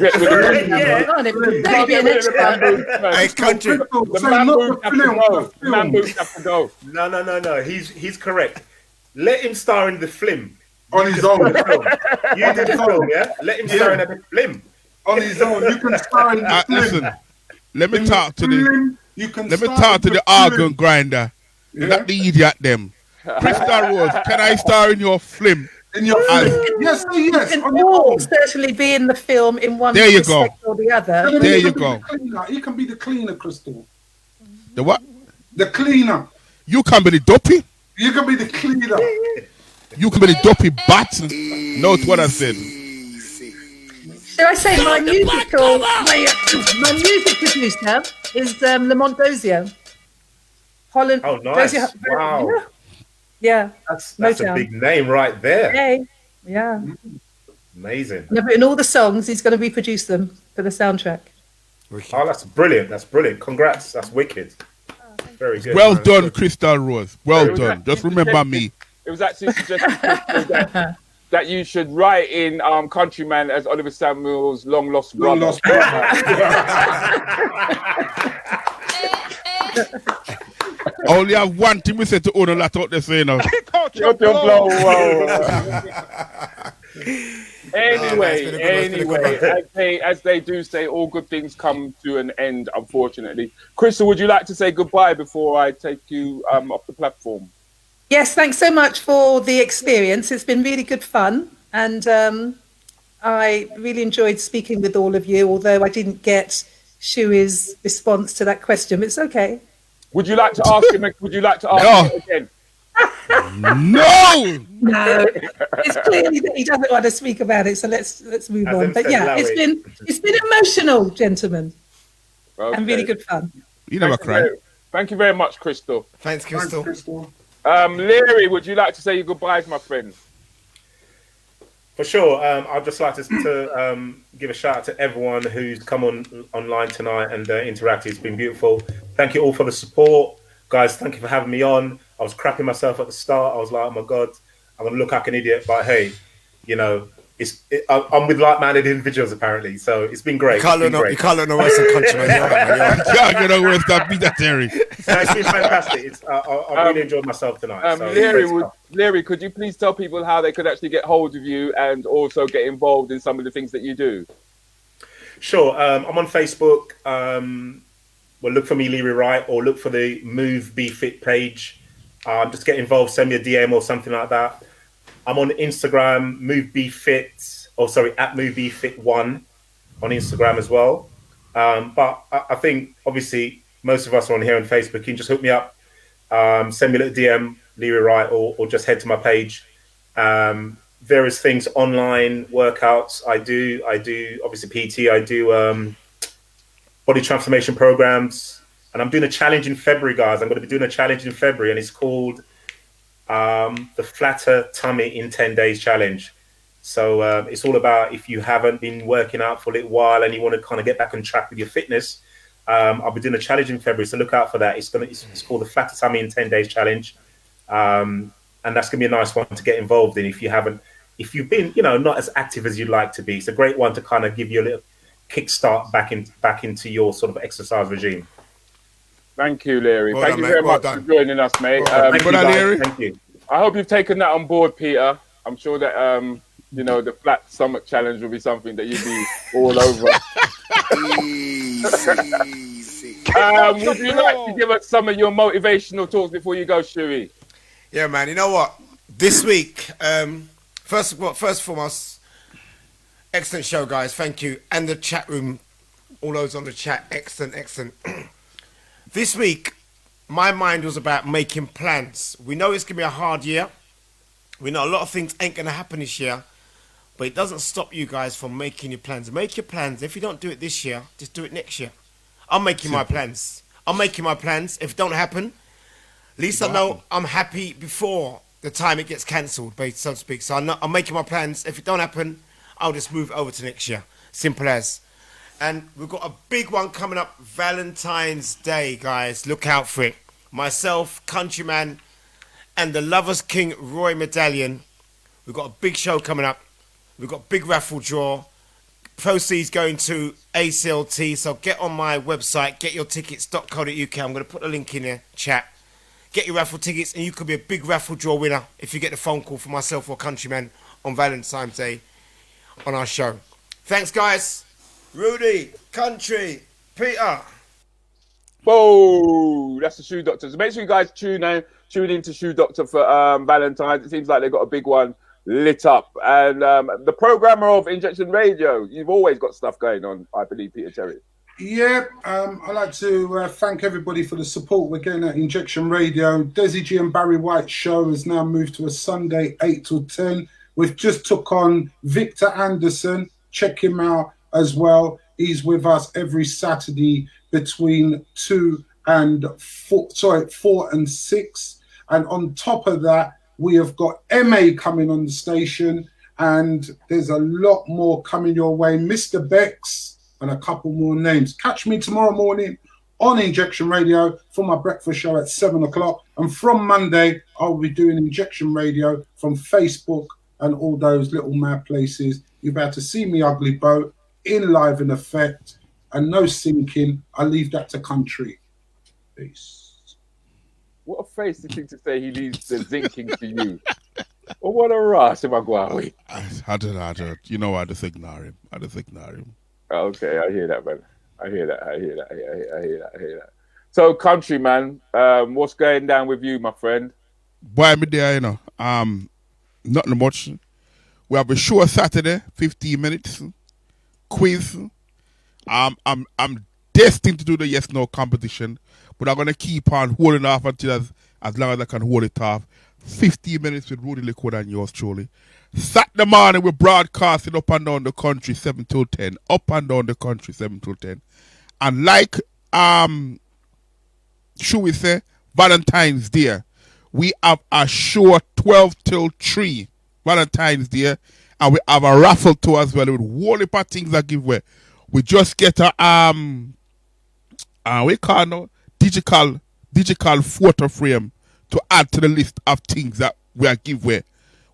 country. The man boots have to go. No. He's correct. Let him star in the film. On his own. You did the film, yeah? Let him star in the film. On his own. You can star in the film. Listen, let me talk to the organ grinder. Not the idiot them. Chrystal Rose, can I star in your film? In your film? Yes. You can all certainly be in the film in one respect or the other. There you go. You can be the cleaner, Chrystal. The what? The cleaner. You can be the dopey. You can be the cleaner. You can be the dopey bat. Note what I said. Shall I say my music producer is Lamont Dozier. Holland. Oh, nice. Dozier, wow. Yeah. That's a big name right there. Hey. Yeah. Amazing. And in all the songs, he's going to reproduce them for the soundtrack. Oh, that's brilliant. That's brilliant. Congrats. That's wicked. Very good. Well done, Chrystal Rose. Well done. Just remember me. It was actually suggested that you should write in Countryman as Oliver Samuel's long lost brother. Only have one thing we said to own a lot out there saying now. Anyway, as they do say, all good things come to an end, unfortunately. Chrystal, would you like to say goodbye before I take you off the platform? Yes, thanks so much for the experience. It's been really good fun. And I really enjoyed speaking with all of you, although I didn't get Shuey's response to that question. It's okay. Would you like to ask him? Would you like to ask him again? No. It's clearly that he doesn't want to speak about it, so let's move on. But yeah, it's been emotional, gentlemen, and really good fun. You never cry. Thank you very much, Chrystal. Thanks, Chrystal. Leary, would you like to say your goodbyes, my friend? For sure. I'd just like to give a shout out to everyone who's come online tonight and interacted. It's been beautiful. Thank you all for the support. Guys, thank you for having me on. I was crapping myself at the start. I was like, oh my God, I'm going to look like an idiot. But hey, you know, I'm with like-minded individuals apparently. So it's been great. You can't learn no worse than Countryman. You can't get worse than Peter Terry. It's been fantastic. I really enjoyed myself tonight. Leary, could you please tell people how they could actually get hold of you and also get involved in some of the things that you do? Sure. I'm on Facebook. Well, look for me, Leary Wright, or look for the Move Be Fit page. Just get involved, send me a DM or something like that. I'm on Instagram, at Move Be Fit 1 on Instagram as well. But I think obviously most of us are on here on Facebook. You can just hook me up, send me a little DM, Leary Wright, or just head to my page. Various things, online workouts. I do obviously PT. I do body transformation programs, and I'm doing a challenge in February, guys. I'm going to be doing a challenge in February, and it's called the Flatter Tummy in 10 Days Challenge. So it's all about if you haven't been working out for a little while and you want to kind of get back on track with your fitness. I'll be doing a challenge in February, so look out for that. It's called the Flatter Tummy in 10 Days Challenge, and that's going to be a nice one to get involved in if you've been, not as active as you'd like to be. It's a great one to kind of give you a little kickstart back into your sort of exercise regime. Thank you, Leary. Thank you very much for joining us, mate. Thank you. I hope you've taken that on board, Peter. I'm sure that the flat stomach challenge will be something that you'll be all over. Would you like to give us some of your motivational talks before you go, Shuey? Yeah, man. You know what? This week, first and foremost, excellent show, guys. Thank you. And the chat room, all those on the chat, excellent. This week, my mind was about making plans. We know it's going to be a hard year. We know a lot of things ain't going to happen this year. But it doesn't stop you guys from making your plans. Make your plans. If you don't do it this year, just do it next year. I'm making my plans. If it don't happen, at least I know I'm happy before the time it gets cancelled, so to speak. So I'm making my plans. If it don't happen, I'll just move over to next year. Simple as. And we've got a big one coming up, Valentine's Day, guys. Look out for it. Myself, Countryman, and the Lovers King Roy Medallion. We've got a big show coming up. We've got a big raffle draw. Proceeds going to ACLT. So get on my website, getyourtickets.co.uk. I'm going to put a link in there, chat. Get your raffle tickets, and you could be a big raffle draw winner if you get the phone call from myself or Countryman on Valentine's Day on our show. Thanks, guys. Rudi, Country, Peter. Whoa, that's the Shoe Doctor. So make sure you guys tune in to Shoe Doctor for Valentine's. It seems like they've got a big one lit up. And the programmer of Injection Radio, you've always got stuff going on, I believe, Peter Terry. Yeah, I'd like to thank everybody for the support we're getting at Injection Radio. Desi G and Barry White's show has now moved to a Sunday 8 till 10. We've just took on Victor Anderson. Check him out as well. He's with us every Saturday between 4 and 6. And on top of that, we have got MA coming on the station, and there's a lot more coming your way. Mr. Bex, and a couple more names. Catch me tomorrow morning on Injection Radio for my breakfast show at 7 o'clock. And from Monday, I'll be doing Injection Radio from Facebook and all those little mad places. You're about to see me ugly boat in live in effect and no sinking. I leave that to country. Peace. What a face to think to say he leaves the zinking to you. Well, what a rush am I going? I don't. You know, I just ignore him. Okay, I hear that, man. I hear that. So, country, man, what's going down with you, my friend? Boy, me there, you know. Nothing much. We have a show Saturday, 15 minutes, quiz. I'm destined to do the yes/no competition, but I'm gonna keep on holding off until as long as I can hold it off. 15 minutes with Rudi Lickwood and yours truly. Saturday morning we're broadcasting up and down the country 7 till 10. Up and down the country 7 till 10. And like should we say Valentine's Day, we have a show 12 till 3 Valentine's Day, and we have a raffle too as well with whole heap of things that give away. We just get a we call now digital photo frame to add to the list of things that we are give away.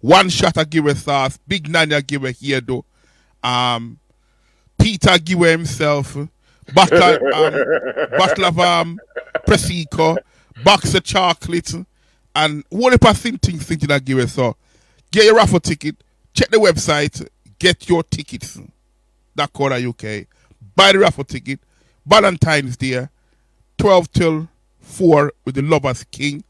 One shot I give away sauce, Big Nanny I give away here though. Peter give away himself, bottle of Prosecco, box of chocolate, and whole heap of things I give away. So get your raffle ticket, check the website, get your tickets. That code UK. Buy the raffle ticket. Valentine's Day, 12 till 4 with the Lovers King.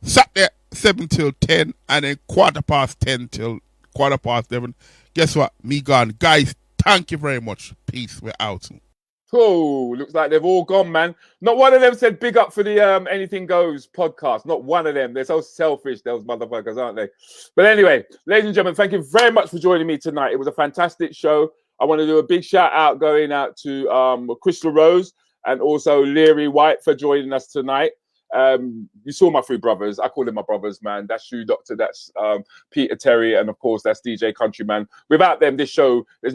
Saturday, 7 till 10, and then 10:15 till 11:15. Guess what? Me gone. Guys, thank you very much. Peace. We're out. Oh, looks like they've all gone, man. Not one of them said big up for the Anything Goes podcast. Not one of them. They're so selfish, those motherfuckers, aren't they? But anyway, ladies and gentlemen, thank you very much for joining me tonight. It was a fantastic show. I want to do a big shout out going out to Chrystal Rose and also Leary Wright for joining us tonight. You saw my three brothers. I call them my brothers, man. That's Shoe Doctor, that's Peter Terry, and of course that's DJ Countryman. Without them, there's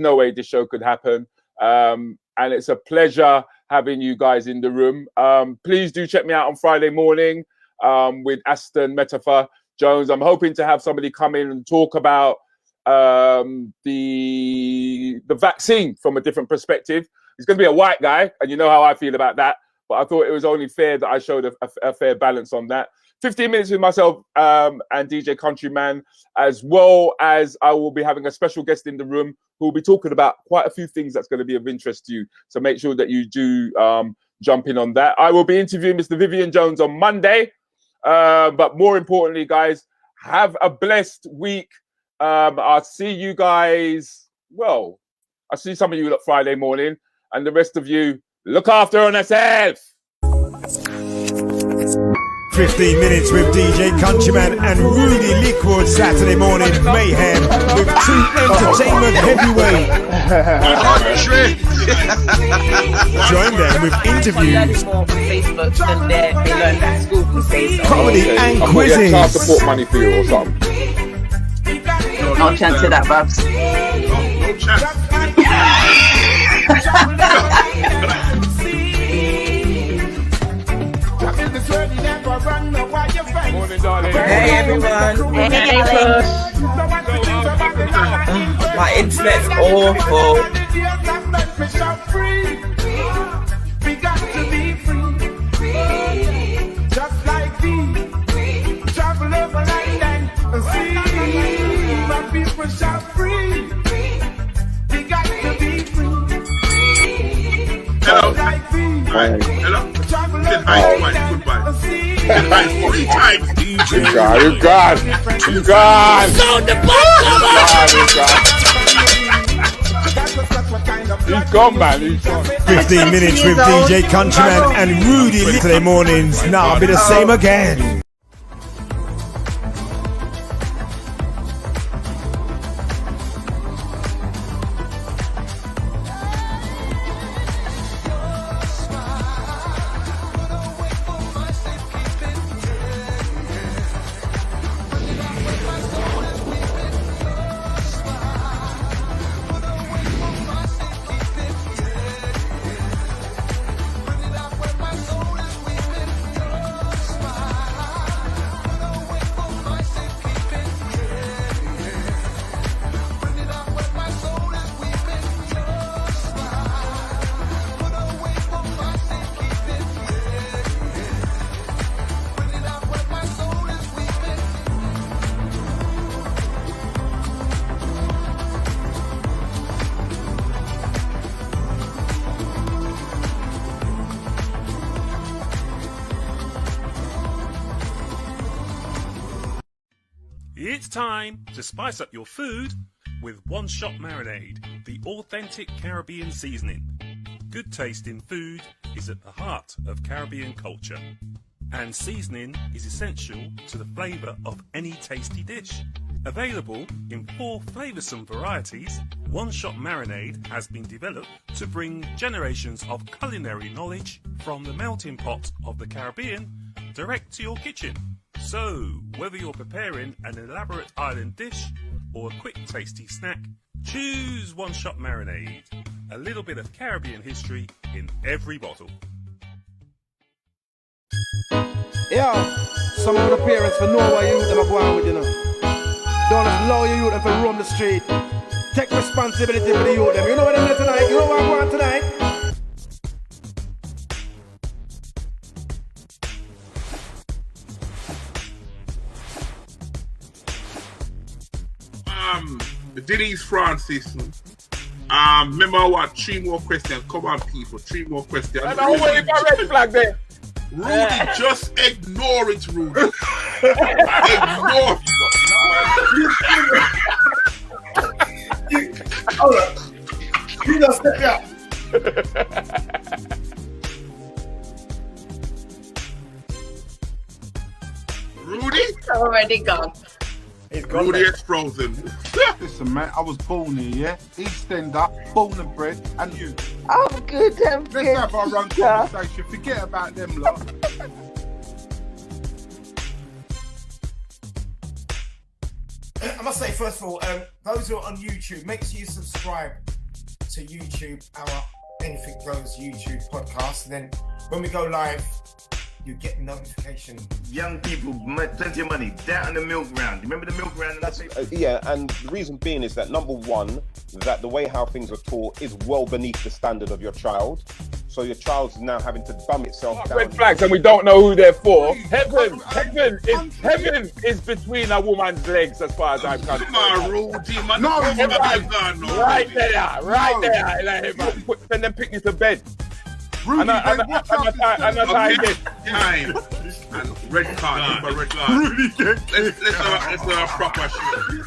no way this show could happen. And it's a pleasure having you guys in the room. Please do check me out on Friday morning with Aston Metaphor Jones. I'm hoping to have somebody come in and talk about the vaccine from a different perspective. He's going to be a white guy, and you know how I feel about that. But I thought it was only fair that I showed a fair balance on that. 15 minutes with myself and DJ Countryman, as well as I will be having a special guest in the room who will be talking about quite a few things that's going to be of interest to you. So make sure that you do jump in on that. I will be interviewing Mr. Vivian Jones on Monday. But more importantly, guys, have a blessed week. I'll see you guys. Well, I'll see some of you on Friday morning, and the rest of you, look after yourself. 15 minutes with DJ Countryman and Rudi Lickwood, Saturday morning mayhem with true entertainment heavyweight. Join them with interviews, comedy and quizzes. I'll support money for you or something. No chance of that, Babs. No chance. Morning, darling. Hey, everyone. Hey, my internet's awful. We got to be free. Just like thee. Travel over land and sea. My people shall free. We got to be free. Hello. Like thee. Hello. Travel Say over hi, land goodbye. and sea. You gone. Sound the He's gone, man. He's gone. 15 minutes with DJ Countryman and Rudi Lickwood mornings. Now I'll be the same again. It's time to spice up your food with One Shot Marinade, the authentic Caribbean seasoning. Good tasting food is at the heart of Caribbean culture, and seasoning is essential to the flavour of any tasty dish. Available in 4 flavoursome varieties, One Shot Marinade has been developed to bring generations of culinary knowledge from the melting pot of the Caribbean direct to your kitchen. So, whether you're preparing an elaborate island dish or a quick tasty snack, choose One Shot Marinade. A little bit of Caribbean history in every bottle. Yeah, some of the parents for know why you them are going with, you know. Don't just allow your youth them to roam the street. Take responsibility for the youth them. You know what I'm doing tonight? You know what I'm going tonight? Denise Francis. Remember what? 3 more questions. Come on, people. 3 more questions. And I wait for red flag there. Rudi, just ignore it, Rudi. Ignore it. Hold up. You just step out. Rudi? Already gone. Rudi is frozen. Listen, man, I was born here, yeah? Eastender, born and bred, and you. I'm good, I'm good. Let's have our own conversation. Forget about them lot. I must say, first of all, those who are on YouTube, make sure you subscribe to YouTube, our Anything Goes YouTube podcast. And then when we go live, you get notification. Young people, plenty of money, down in the milk round. Remember the milk round? Yeah, and the reason being is that, number one, that the way how things are taught is well beneath the standard of your child. So your child's now having to dumb itself down. Red flags, and we don't know who they're for. Heaven is between a woman's legs, as far as I'm concerned. Come on, Rudi, man. No, Right there. Send them picnic to bed. Rudi, and red card. Rudi, let's have a proper shit.